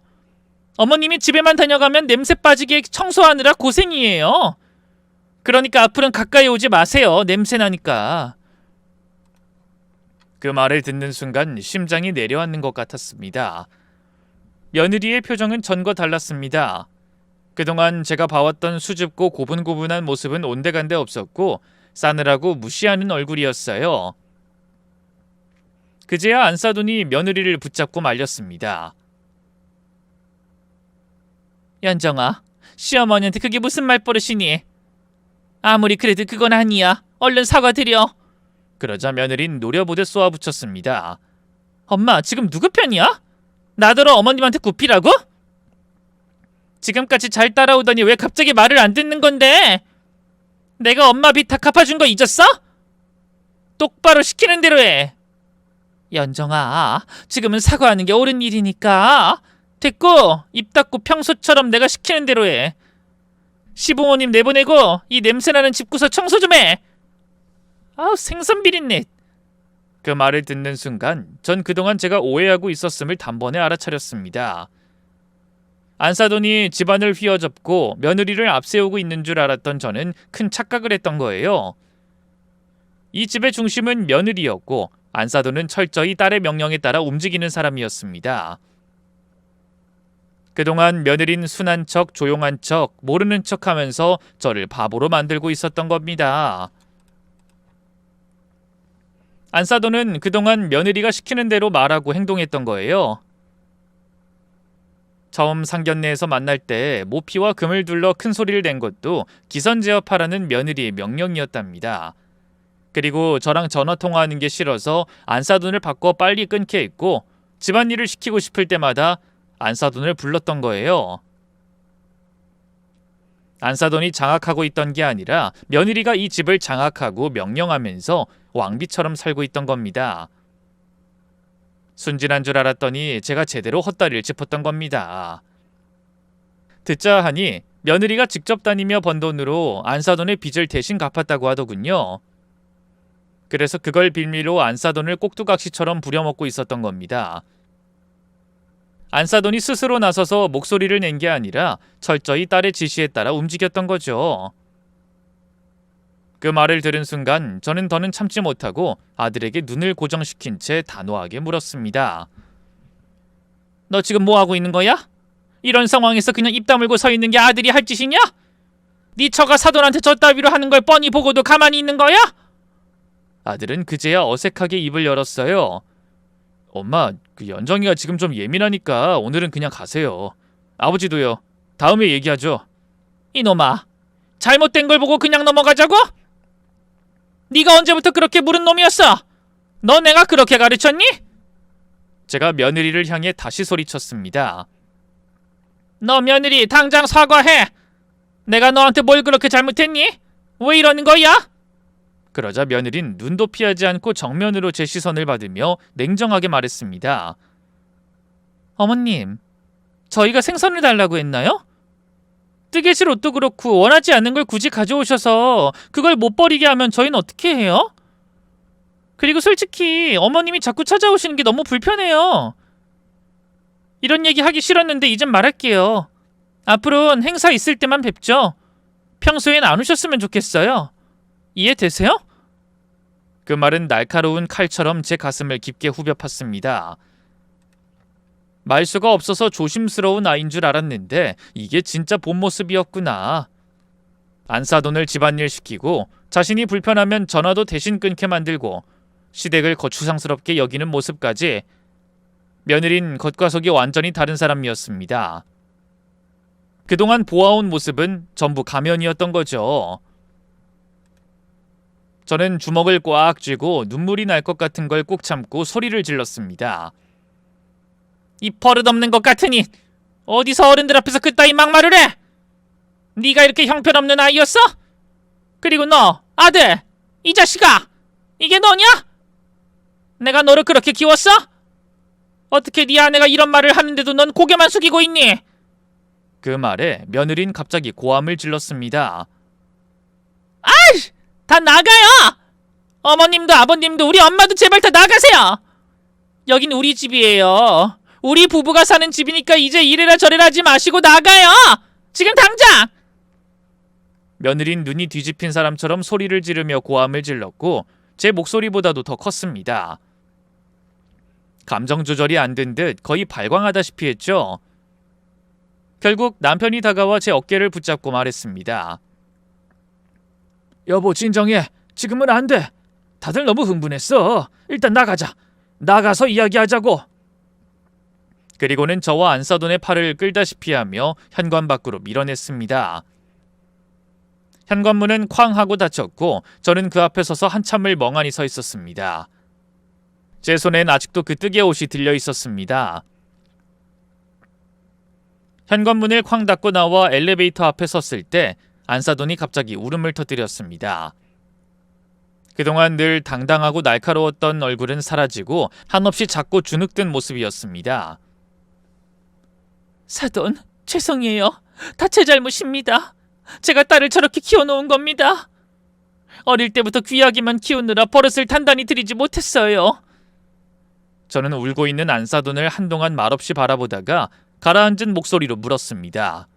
어머님이 집에만 다녀가면 냄새 빠지게 청소하느라 고생이에요. 그러니까 앞으로는 가까이 오지 마세요. 냄새 나니까. 그 말을 듣는 순간 심장이 내려앉는 것 같았습니다. 며느리의 표정은 전과 달랐습니다. 그동안 제가 봐왔던 수줍고 고분고분한 모습은 온데간데 없었고 싸늘하고 무시하는 얼굴이었어요. 그제야 안사돈이 며느리를 붙잡고 말렸습니다. 연정아, 시어머니한테 그게 무슨 말버릇이니? 아무리 그래도 그건 아니야. 얼른 사과드려. 그러자 며느린 노려보듯 쏘아붙였습니다. 엄마, 지금 누구 편이야? 나더러 어머님한테 굽히라고? 지금까지 잘 따라오더니 왜 갑자기 말을 안 듣는 건데? 내가 엄마 빚 다 갚아준 거 잊었어? 똑바로 시키는 대로 해. 연정아, 지금은 사과하는 게 옳은 일이니까. 됐고, 입 닫고 평소처럼 내가 시키는 대로 해. 시부모님 내보내고 이 냄새나는 집구석 청소 좀 해. 아우, 생선 비린내. 그 말을 듣는 순간 전 그동안 제가 오해하고 있었음을 단번에 알아차렸습니다. 안사돈이 집안을 휘어잡고 며느리를 앞세우고 있는 줄 알았던 저는 큰 착각을 했던 거예요. 이 집의 중심은 며느리였고 안사돈은 철저히 딸의 명령에 따라 움직이는 사람이었습니다. 그동안 며느린 순한 척, 조용한 척, 모르는 척하면서 저를 바보로 만들고 있었던 겁니다. 안사돈은 그동안 며느리가 시키는 대로 말하고 행동했던 거예요. 처음 상견례에서 만날 때 모피와 금을 둘러 큰 소리를 낸 것도 기선제압하라는 며느리의 명령이었답니다. 그리고 저랑 전화통화하는 게 싫어서 안사돈을 바꿔 빨리 끊게 했고 집안일을 시키고 싶을 때마다 안사돈을 불렀던 거예요. 안사돈이 장악하고 있던 게 아니라 며느리가 이 집을 장악하고 명령하면서 왕비처럼 살고 있던 겁니다. 순진한 줄 알았더니 제가 제대로 헛다리를 짚었던 겁니다. 듣자 하니 며느리가 직접 다니며 번 돈으로 안사돈의 빚을 대신 갚았다고 하더군요. 그래서 그걸 빌미로 안사돈을 꼭두각시처럼 부려먹고 있었던 겁니다. 안사돈이 스스로 나서서 목소리를 낸 게 아니라 철저히 딸의 지시에 따라 움직였던 거죠. 그 말을 들은 순간 저는 더는 참지 못하고 아들에게 눈을 고정시킨 채 단호하게 물었습니다. 너 지금 뭐 하고 있는 거야? 이런 상황에서 그냥 입 다물고 서 있는 게 아들이 할 짓이냐? 네 처가 사돈한테 저 따위로 하는 걸 뻔히 보고도 가만히 있는 거야? 아들은 그제야 어색하게 입을 열었어요. 엄마, 그 연정이가 지금 좀 예민하니까 오늘은 그냥 가세요. 아버지도요. 다음에 얘기하죠. 이놈아, 잘못된 걸 보고 그냥 넘어가자고? 네가 언제부터 그렇게 물은 놈이었어? 너 내가 그렇게 가르쳤니? 제가 며느리를 향해 다시 소리쳤습니다. 너 며느리 당장 사과해. 내가 너한테 뭘 그렇게 잘못했니? 왜 이러는 거야? 그러자 며느린 눈도 피하지 않고 정면으로 제 시선을 받으며 냉정하게 말했습니다. 어머님, 저희가 생선을 달라고 했나요? 뜨개질 옷도 그렇고 원하지 않는 걸 굳이 가져오셔서 그걸 못 버리게 하면 저희는 어떻게 해요? 그리고 솔직히 어머님이 자꾸 찾아오시는 게 너무 불편해요. 이런 얘기 하기 싫었는데 이젠 말할게요. 앞으로는 행사 있을 때만 뵙죠. 평소엔 안 오셨으면 좋겠어요. 이해되세요? 그 말은 날카로운 칼처럼 제 가슴을 깊게 후벼 팠습니다. 말수가 없어서 조심스러운 아인 줄 알았는데 이게 진짜 본 모습이었구나. 안사돈을 집안일 시키고 자신이 불편하면 전화도 대신 끊게 만들고 시댁을 거추장스럽게 여기는 모습까지. 며느린 겉과 속이 완전히 다른 사람이었습니다. 그동안 보아온 모습은 전부 가면이었던 거죠. 저는 주먹을 꽉 쥐고 눈물이 날 것 같은 걸 꾹 참고 소리를 질렀습니다. 이 버릇없는 것 같으니 어디서 어른들 앞에서 그따위 막말을 해? 네가 이렇게 형편없는 아이였어? 그리고 너, 아들, 이 자식아, 이게 너냐? 내가 너를 그렇게 키웠어? 어떻게 네 아내가 이런 말을 하는데도 넌 고개만 숙이고 있니? 그 말에 며느린 갑자기 고함을 질렀습니다. 아이! 다 나가요! 어머님도 아버님도 우리 엄마도 제발 다 나가세요! 여긴 우리 집이에요. 우리 부부가 사는 집이니까 이제 이래라 저래라 하지 마시고 나가요! 지금 당장! 며느린 눈이 뒤집힌 사람처럼 소리를 지르며 고함을 질렀고 제 목소리보다도 더 컸습니다. 감정 조절이 안 된 듯 거의 발광하다시피 했죠. 결국 남편이 다가와 제 어깨를 붙잡고 말했습니다. 여보, 진정해. 지금은 안 돼. 다들 너무 흥분했어. 일단 나가자. 나가서 이야기하자고. 그리고는 저와 안사돈의 팔을 끌다시피 하며 현관 밖으로 밀어냈습니다. 현관문은 쾅 하고 닫혔고 저는 그 앞에 서서 한참을 멍하니 서 있었습니다. 제 손엔 아직도 그 뜨개 옷이 들려 있었습니다. 현관문을 쾅 닫고 나와 엘리베이터 앞에 섰을 때 안사돈이 갑자기 울음을 터뜨렸습니다. 그동안 늘 당당하고 날카로웠던 얼굴은 사라지고 한없이 작고 주눅든 모습이었습니다. 사돈, 죄송해요. 다 제 잘못입니다. 제가 딸을 저렇게 키워놓은 겁니다. 어릴 때부터 귀하게만 키우느라 버릇을 단단히 들이지 못했어요. 저는 울고 있는 안사돈을 한동안 말없이 바라보다가 가라앉은 목소리로 물었습니다.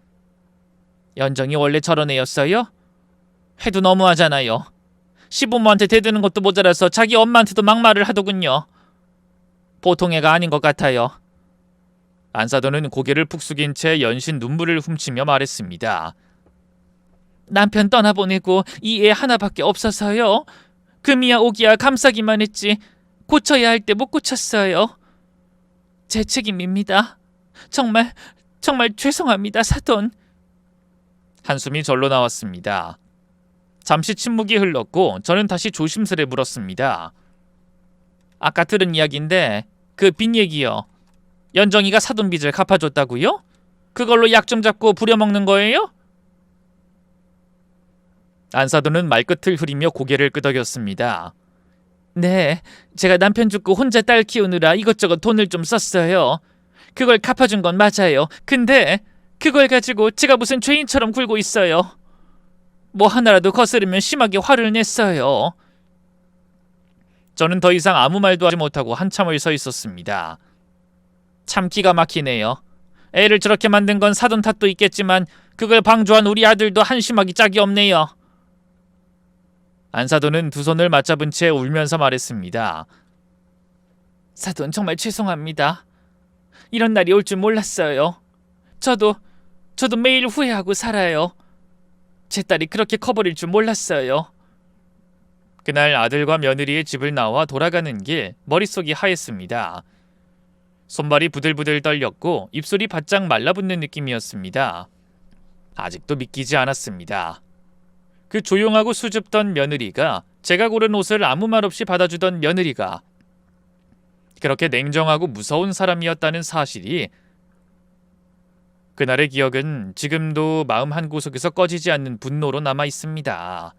연정이 원래 저런 애였어요? 해도 너무하잖아요. 시부모한테 대드는 것도 모자라서 자기 엄마한테도 막말을 하더군요. 보통 애가 아닌 것 같아요. 안사돈은 고개를 푹 숙인 채 연신 눈물을 훔치며 말했습니다. 남편 떠나보내고 이 애 하나밖에 없어서요. 금이야 오기야 감싸기만 했지 고쳐야 할 때 못 고쳤어요. 제 책임입니다. 정말 죄송합니다, 사돈. 한숨이 절로 나왔습니다. 잠시 침묵이 흘렀고 저는 다시 조심스레 물었습니다. 아까 들은 이야기인데 그 빚 얘기요. 연정이가 사돈 빚을 갚아줬다고요? 그걸로 약 좀 잡고 부려먹는 거예요? 안사돈은 말끝을 흐리며 고개를 끄덕였습니다. 네, 제가 남편 죽고 혼자 딸 키우느라 이것저것 돈을 좀 썼어요. 그걸 갚아준 건 맞아요. 근데 그걸 가지고 제가 무슨 죄인처럼 굴고 있어요. 뭐 하나라도 거스르면 심하게 화를 냈어요. 저는 더 이상 아무 말도 하지 못하고 한참을 서 있었습니다. 참 기가 막히네요. 애를 저렇게 만든 건 사돈 탓도 있겠지만 그걸 방조한 우리 아들도 한심하기 짝이 없네요. 안사돈은 두 손을 맞잡은 채 울면서 말했습니다. 사돈 정말 죄송합니다. 이런 날이 올 줄 몰랐어요. 저도 매일 후회하고 살아요. 제 딸이 그렇게 커버릴 줄 몰랐어요. 그날 아들과 며느리의 집을 나와 돌아가는 길 머릿속이 하였습니다. 손발이 부들부들 떨렸고 입술이 바짝 말라붙는 느낌이었습니다. 아직도 믿기지 않았습니다. 그 조용하고 수줍던 며느리가, 제가 고른 옷을 아무 말 없이 받아주던 며느리가 그렇게 냉정하고 무서운 사람이었다는 사실이, 그날의 기억은 지금도 마음 한구석에서 꺼지지 않는 분노로 남아 있습니다.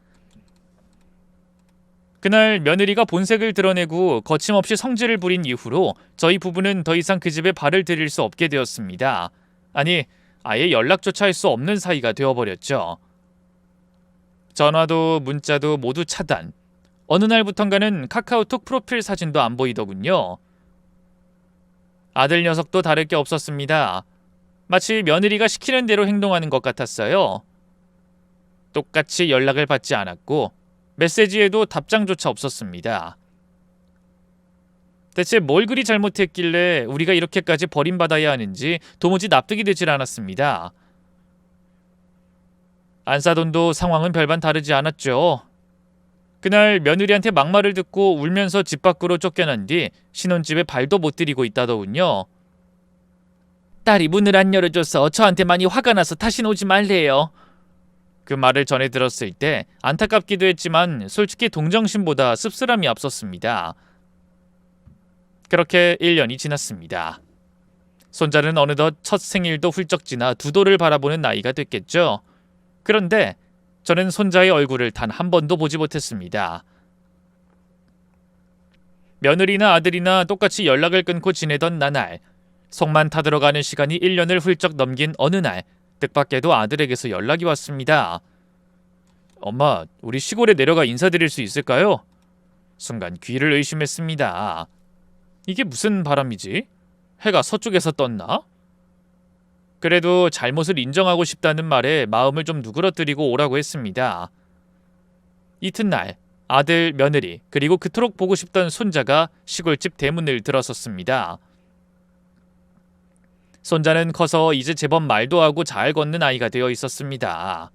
그날 며느리가 본색을 드러내고 거침없이 성질을 부린 이후로 저희 부부는 더 이상 그 집에 발을 들일 수 없게 되었습니다. 아니, 아예 연락조차 할 수 없는 사이가 되어버렸죠. 전화도 문자도 모두 차단. 어느 날부턴가는 카카오톡 프로필 사진도 안 보이더군요. 아들 녀석도 다를 게 없었습니다. 마치 며느리가 시키는 대로 행동하는 것 같았어요. 똑같이 연락을 받지 않았고 메시지에도 답장조차 없었습니다. 대체 뭘 그리 잘못했길래 우리가 이렇게까지 버림받아야 하는지 도무지 납득이 되질 않았습니다. 안사돈도 상황은 별반 다르지 않았죠. 그날 며느리한테 막말을 듣고 울면서 집 밖으로 쫓겨난 뒤 신혼집에 발도 못 들이고 있다더군요. 딸이 문을 안 열어줘서 저한테 많이 화가 나서 다신 오지 말래요. 그 말을 전해 들었을 때 안타깝기도 했지만 솔직히 동정심보다 씁쓸함이 앞섰습니다. 그렇게 1년이 지났습니다. 손자는 어느덧 첫 생일도 훌쩍 지나 두 돌을 바라보는 나이가 됐겠죠. 그런데 저는 손자의 얼굴을 단 한 번도 보지 못했습니다. 며느리나 아들이나 똑같이 연락을 끊고 지내던 나날, 속만 타들어가는 시간이 1년을 훌쩍 넘긴 어느 날, 뜻밖에도 아들에게서 연락이 왔습니다. 엄마, 우리 시골에 내려가 인사드릴 수 있을까요? 순간 귀를 의심했습니다. 이게 무슨 바람이지? 해가 서쪽에서 떴나? 그래도 잘못을 인정하고 싶다는 말에 마음을 좀 누그러뜨리고 오라고 했습니다. 이튿날 아들, 며느리, 그리고 그토록 보고 싶던 손자가 시골집 대문을 들어섰습니다. 손자는 커서 이제 제법 말도 하고 잘 걷는 아이가 되어 있었습니다.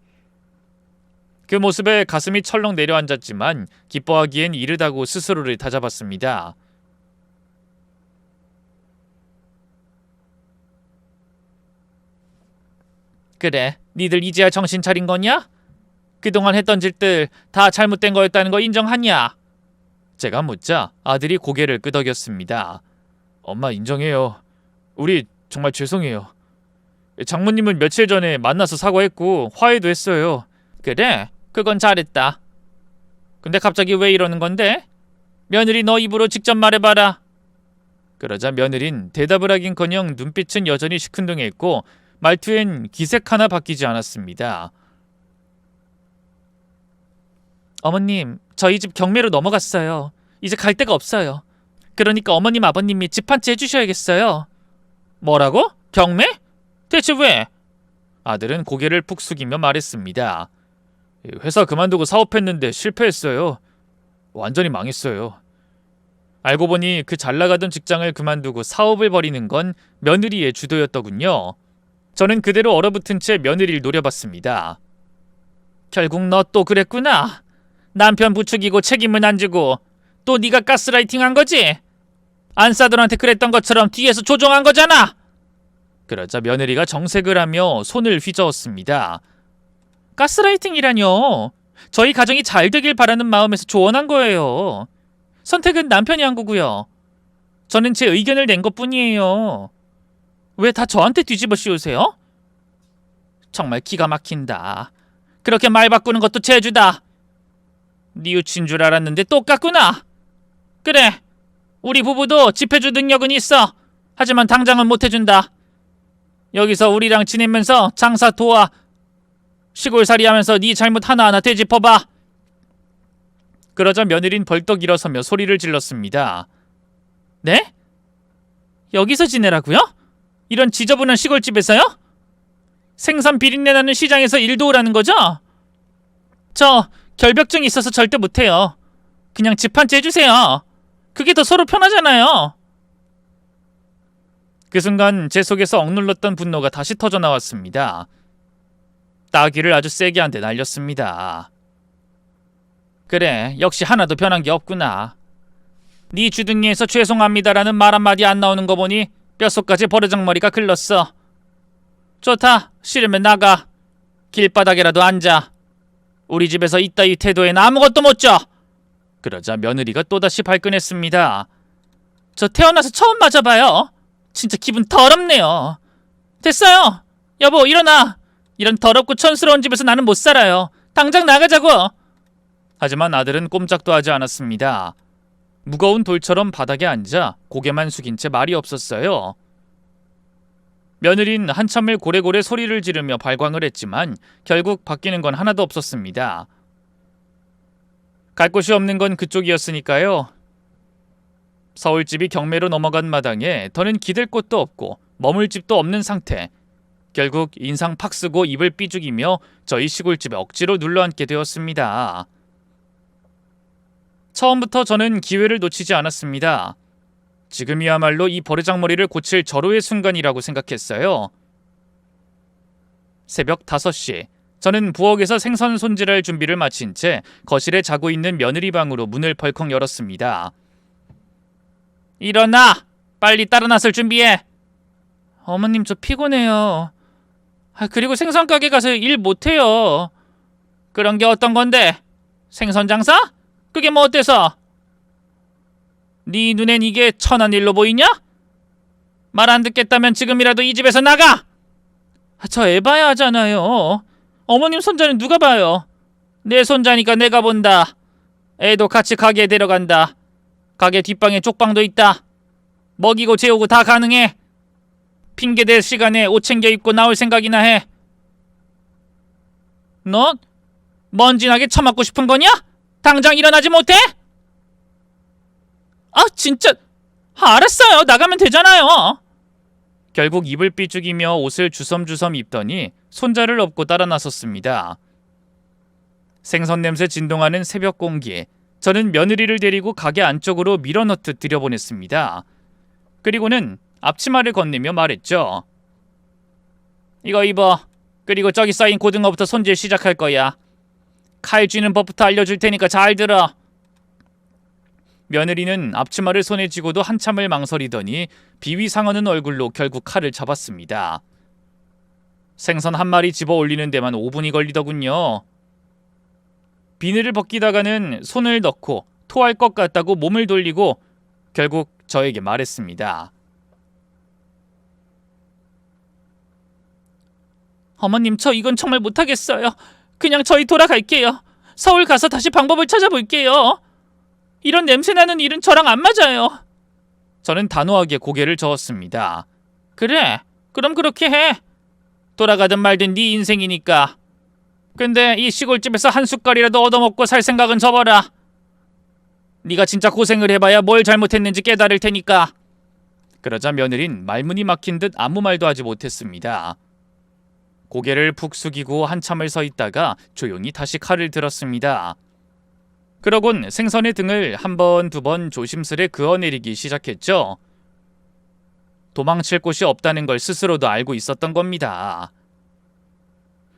그 모습에 가슴이 철렁 내려앉았지만 기뻐하기엔 이르다고 스스로를 다잡았습니다. 그래, 니들 이제야 정신 차린 거냐? 그동안 했던 짓들 다 잘못된 거였다는 거 인정하냐? 제가 묻자 아들이 고개를 끄덕였습니다. 엄마, 인정해요. 우리 정말 죄송해요. 장모님은 며칠 전에 만나서 사과했고 화해도 했어요. 그래, 그건 잘했다. 근데 갑자기 왜 이러는 건데? 며느리 너 입으로 직접 말해봐라. 그러자 며느린 대답을 하긴커녕 눈빛은 여전히 시큰둥했고 말투엔 기색 하나 바뀌지 않았습니다. 어머님, 저희 집 경매로 넘어갔어요. 이제 갈 데가 없어요. 그러니까 어머님, 아버님이 집 한 채 해주셔야겠어요. 뭐라고? 경매? 대체 왜? 아들은 고개를 푹 숙이며 말했습니다. 회사 그만두고 사업했는데 실패했어요. 완전히 망했어요. 알고 보니 그 잘나가던 직장을 그만두고 사업을 벌이는 건 며느리의 주도였더군요. 저는 그대로 얼어붙은 채 며느리를 노려봤습니다. 결국 너 또 그랬구나. 남편 부추기고 책임은 안 지고 또 네가 가스라이팅 한 거지? 안사돈한테 그랬던 것처럼 뒤에서 조종한 거잖아. 그러자 며느리가 정색을 하며 손을 휘저었습니다. 가스라이팅이라뇨. 저희 가정이 잘 되길 바라는 마음에서 조언한 거예요. 선택은 남편이 한 거고요. 저는 제 의견을 낸 것뿐이에요. 왜 다 저한테 뒤집어 씌우세요? 정말 기가 막힌다. 그렇게 말 바꾸는 것도 재주다. 뉘우친 줄 알았는데 똑같구나. 그래, 우리 부부도 집해줄 능력은 있어. 하지만 당장은 못해준다. 여기서 우리랑 지내면서 장사 도와. 시골살이 하면서 네 잘못 하나하나 되짚어봐. 그러자 며느린 벌떡 일어서며 소리를 질렀습니다. 네? 여기서 지내라고요? 이런 지저분한 시골집에서요? 생선 비린내 나는 시장에서 일 도우라는 거죠? 저 결벽증이 있어서 절대 못해요. 그냥 집 한 채 해주세요. 그게 더 서로 편하잖아요. 그 순간 제 속에서 억눌렀던 분노가 다시 터져 나왔습니다. 따귀를 아주 세게 한 대 날렸습니다. 그래, 역시 하나도 변한 게 없구나. 네 주둥이에서 죄송합니다라는 말 한마디 안 나오는 거 보니 뼛속까지 버르장머리가 글렀어. 좋다, 싫으면 나가. 길바닥에라도 앉아. 우리 집에서 이따위 태도엔 아무것도 못 줘. 그러자 며느리가 또다시 발끈했습니다. 저 태어나서 처음 맞아봐요. 진짜 기분 더럽네요. 됐어요. 여보, 일어나. 이런 더럽고 촌스러운 집에서 나는 못 살아요. 당장 나가자고. 하지만 아들은 꼼짝도 하지 않았습니다. 무거운 돌처럼 바닥에 앉아 고개만 숙인 채 말이 없었어요. 며느린 한참을 고래고래 소리를 지르며 발광을 했지만 결국 바뀌는 건 하나도 없었습니다. 갈 곳이 없는 건 그쪽이었으니까요. 서울집이 경매로 넘어간 마당에 더는 기댈 곳도 없고 머물 집도 없는 상태. 결국 인상 팍 쓰고 입을 삐죽이며 저희 시골집에 억지로 눌러앉게 되었습니다. 처음부터 저는 기회를 놓치지 않았습니다. 지금이야말로 이 버르장머리를 고칠 절호의 순간이라고 생각했어요. 새벽 5시, 저는 부엌에서 생선 손질할 준비를 마친 채 거실에 자고 있는 며느리 방으로 문을 벌컥 열었습니다. 일어나! 빨리 따라 나설 준비해! 어머님, 저 피곤해요. 그리고 생선 가게 가서 일 못해요. 그런 게 어떤 건데? 생선 장사? 그게 뭐 어때서? 네 눈엔 이게 천한 일로 보이냐? 말 안 듣겠다면 지금이라도 이 집에서 나가! 저 애 봐야 하잖아요. 어머님 손자는 누가 봐요? 내 손자니까 내가 본다. 애도 같이 가게에 데려간다. 가게 뒷방에 쪽방도 있다. 먹이고 재우고 다 가능해. 핑계댈 시간에 옷 챙겨 입고 나올 생각이나 해. 너 먼지나게 처맞고 싶은 거냐? 당장 일어나지 못해? 아, 진짜. 알았어요. 나가면 되잖아요. 결국 입을 삐죽이며 옷을 주섬주섬 입더니 손자를 업고 따라 나섰습니다. 생선 냄새 진동하는 새벽 공기. 저는 며느리를 데리고 가게 안쪽으로 밀어넣듯 들여보냈습니다. 그리고는 앞치마를 건네며 말했죠. 이거 입어. 그리고 저기 쌓인 고등어부터 손질 시작할 거야. 칼 쥐는 법부터 알려줄 테니까 잘 들어. 며느리는 앞치마를 손에 쥐고도 한참을 망설이더니 비위 상하는 얼굴로 결국 칼을 잡았습니다. 생선 한 마리 집어 올리는 데만 5분이 걸리더군요. 비늘을 벗기다가는 손을 넣고 토할 것 같다고 몸을 돌리고 결국 저에게 말했습니다. 어머님, 저 이건 정말 못하겠어요. 그냥 저희 돌아갈게요. 서울 가서 다시 방법을 찾아볼게요. 이런 냄새나는 일은 저랑 안 맞아요. 저는 단호하게 고개를 저었습니다. 그래, 그럼 그렇게 해. 돌아가든 말든 네 인생이니까. 근데 이 시골집에서 한 숟갈이라도 얻어먹고 살 생각은 접어라. 네가 진짜 고생을 해봐야 뭘 잘못했는지 깨달을 테니까. 그러자 며느린 말문이 막힌 듯 아무 말도 하지 못했습니다. 고개를 푹 숙이고 한참을 서 있다가 조용히 다시 칼을 들었습니다. 그러곤 생선의 등을 한 번, 두 번 조심스레 그어내리기 시작했죠. 도망칠 곳이 없다는 걸 스스로도 알고 있었던 겁니다.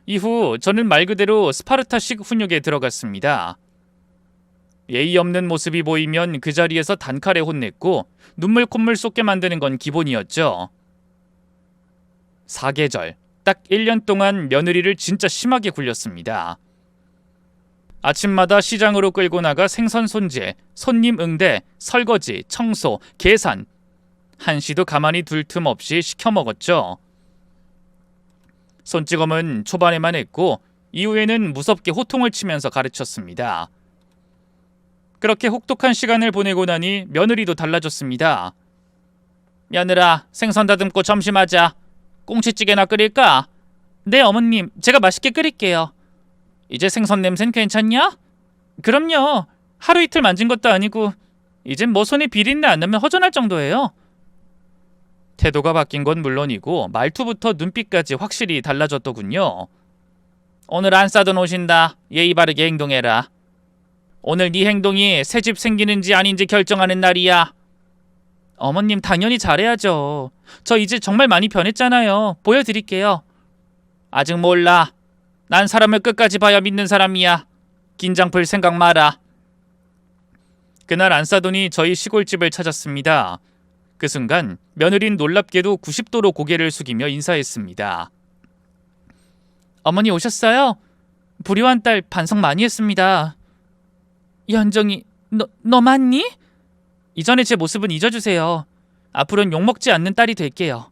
이후 저는 말 그대로 스파르타식 훈육에 들어갔습니다. 예의 없는 모습이 보이면 그 자리에서 단칼에 혼냈고 눈물 콧물 쏟게 만드는 건 기본이었죠. 사계절, 딱 1년 동안 며느리를 진짜 심하게 굴렸습니다. 아침마다 시장으로 끌고 나가 생선 손질, 손님 응대, 설거지, 청소, 계산. 한시도 가만히 둘 틈 없이 시켜 먹었죠. 손찌검은 초반에만 했고 이후에는 무섭게 호통을 치면서 가르쳤습니다. 그렇게 혹독한 시간을 보내고 나니 며느리도 달라졌습니다. 며느라, 생선 다듬고 점심하자. 꽁치찌개나 끓일까? 네, 어머님. 제가 맛있게 끓일게요. 이제 생선 냄새는 괜찮냐? 그럼요. 하루 이틀 만진 것도 아니고 이젠 뭐 손에 비린내 안 나면 허전할 정도예요. 태도가 바뀐 건 물론이고 말투부터 눈빛까지 확실히 달라졌더군요. 오늘 안 싸던 옷인다. 예의 바르게 행동해라. 오늘 네 행동이 새집 생기는지 아닌지 결정하는 날이야. 어머님 당연히 잘해야죠. 저 이제 정말 많이 변했잖아요. 보여드릴게요. 아직 몰라. 난 사람을 끝까지 봐야 믿는 사람이야. 긴장 풀 생각 마라. 그날 안사돈이 저희 시골집을 찾았습니다. 그 순간 며느린 놀랍게도 90도로 고개를 숙이며 인사했습니다. 어머니 오셨어요? 불효한 딸 반성 많이 했습니다. 연정이, 너 맞니? 이전에 제 모습은 잊어주세요. 앞으로는 욕먹지 않는 딸이 될게요.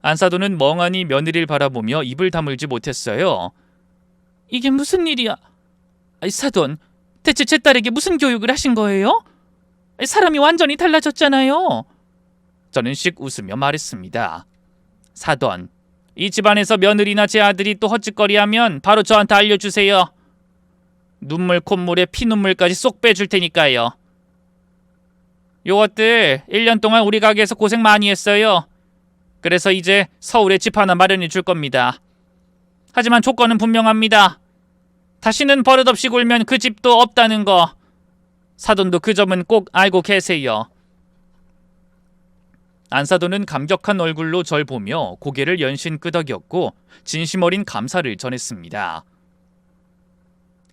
안사돈은 멍하니 며느리를 바라보며 입을 다물지 못했어요. 이게 무슨 일이야? 사돈, 대체 제 딸에게 무슨 교육을 하신 거예요? 사람이 완전히 달라졌잖아요. 저는 씩 웃으며 말했습니다. 사돈, 이 집안에서 며느리나 제 아들이 또 헛짓거리하면 바로 저한테 알려주세요. 눈물 콧물에 피눈물까지 쏙 빼줄 테니까요. 요것들 1년 동안 우리 가게에서 고생 많이 했어요. 그래서 이제 서울에 집 하나 마련해 줄 겁니다. 하지만 조건은 분명합니다. 다시는 버릇없이 굴면 그 집도 없다는 거. 사돈도 그 점은 꼭 알고 계세요. 안사돈은 감격한 얼굴로 절 보며 고개를 연신 끄덕였고 진심 어린 감사를 전했습니다.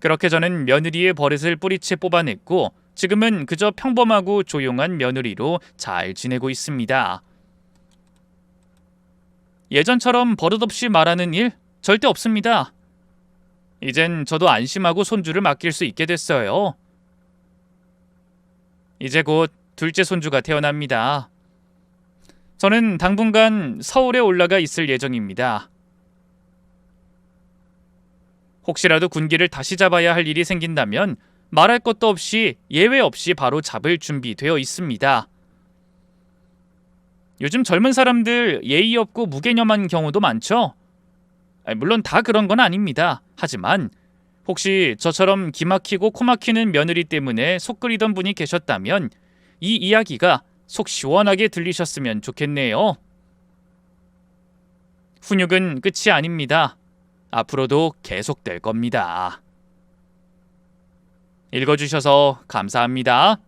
그렇게 저는 며느리의 버릇을 뿌리채 뽑아냈고 지금은 그저 평범하고 조용한 며느리로 잘 지내고 있습니다. 예전처럼 버릇없이 말하는 일 절대 없습니다. 이젠 저도 안심하고 손주를 맡길 수 있게 됐어요. 이제 곧 둘째 손주가 태어납니다. 저는 당분간 서울에 올라가 있을 예정입니다. 혹시라도 군기를 다시 잡아야 할 일이 생긴다면 말할 것도 없이 예외 없이 바로 잡을 준비되어 있습니다. 요즘 젊은 사람들 예의 없고 무개념한 경우도 많죠? 물론 다 그런 건 아닙니다. 하지만 혹시 저처럼 기막히고 코막히는 며느리 때문에 속 끓이던 분이 계셨다면 이 이야기가 속 시원하게 들리셨으면 좋겠네요. 훈육은 끝이 아닙니다. 앞으로도 계속될 겁니다. 읽어주셔서 감사합니다.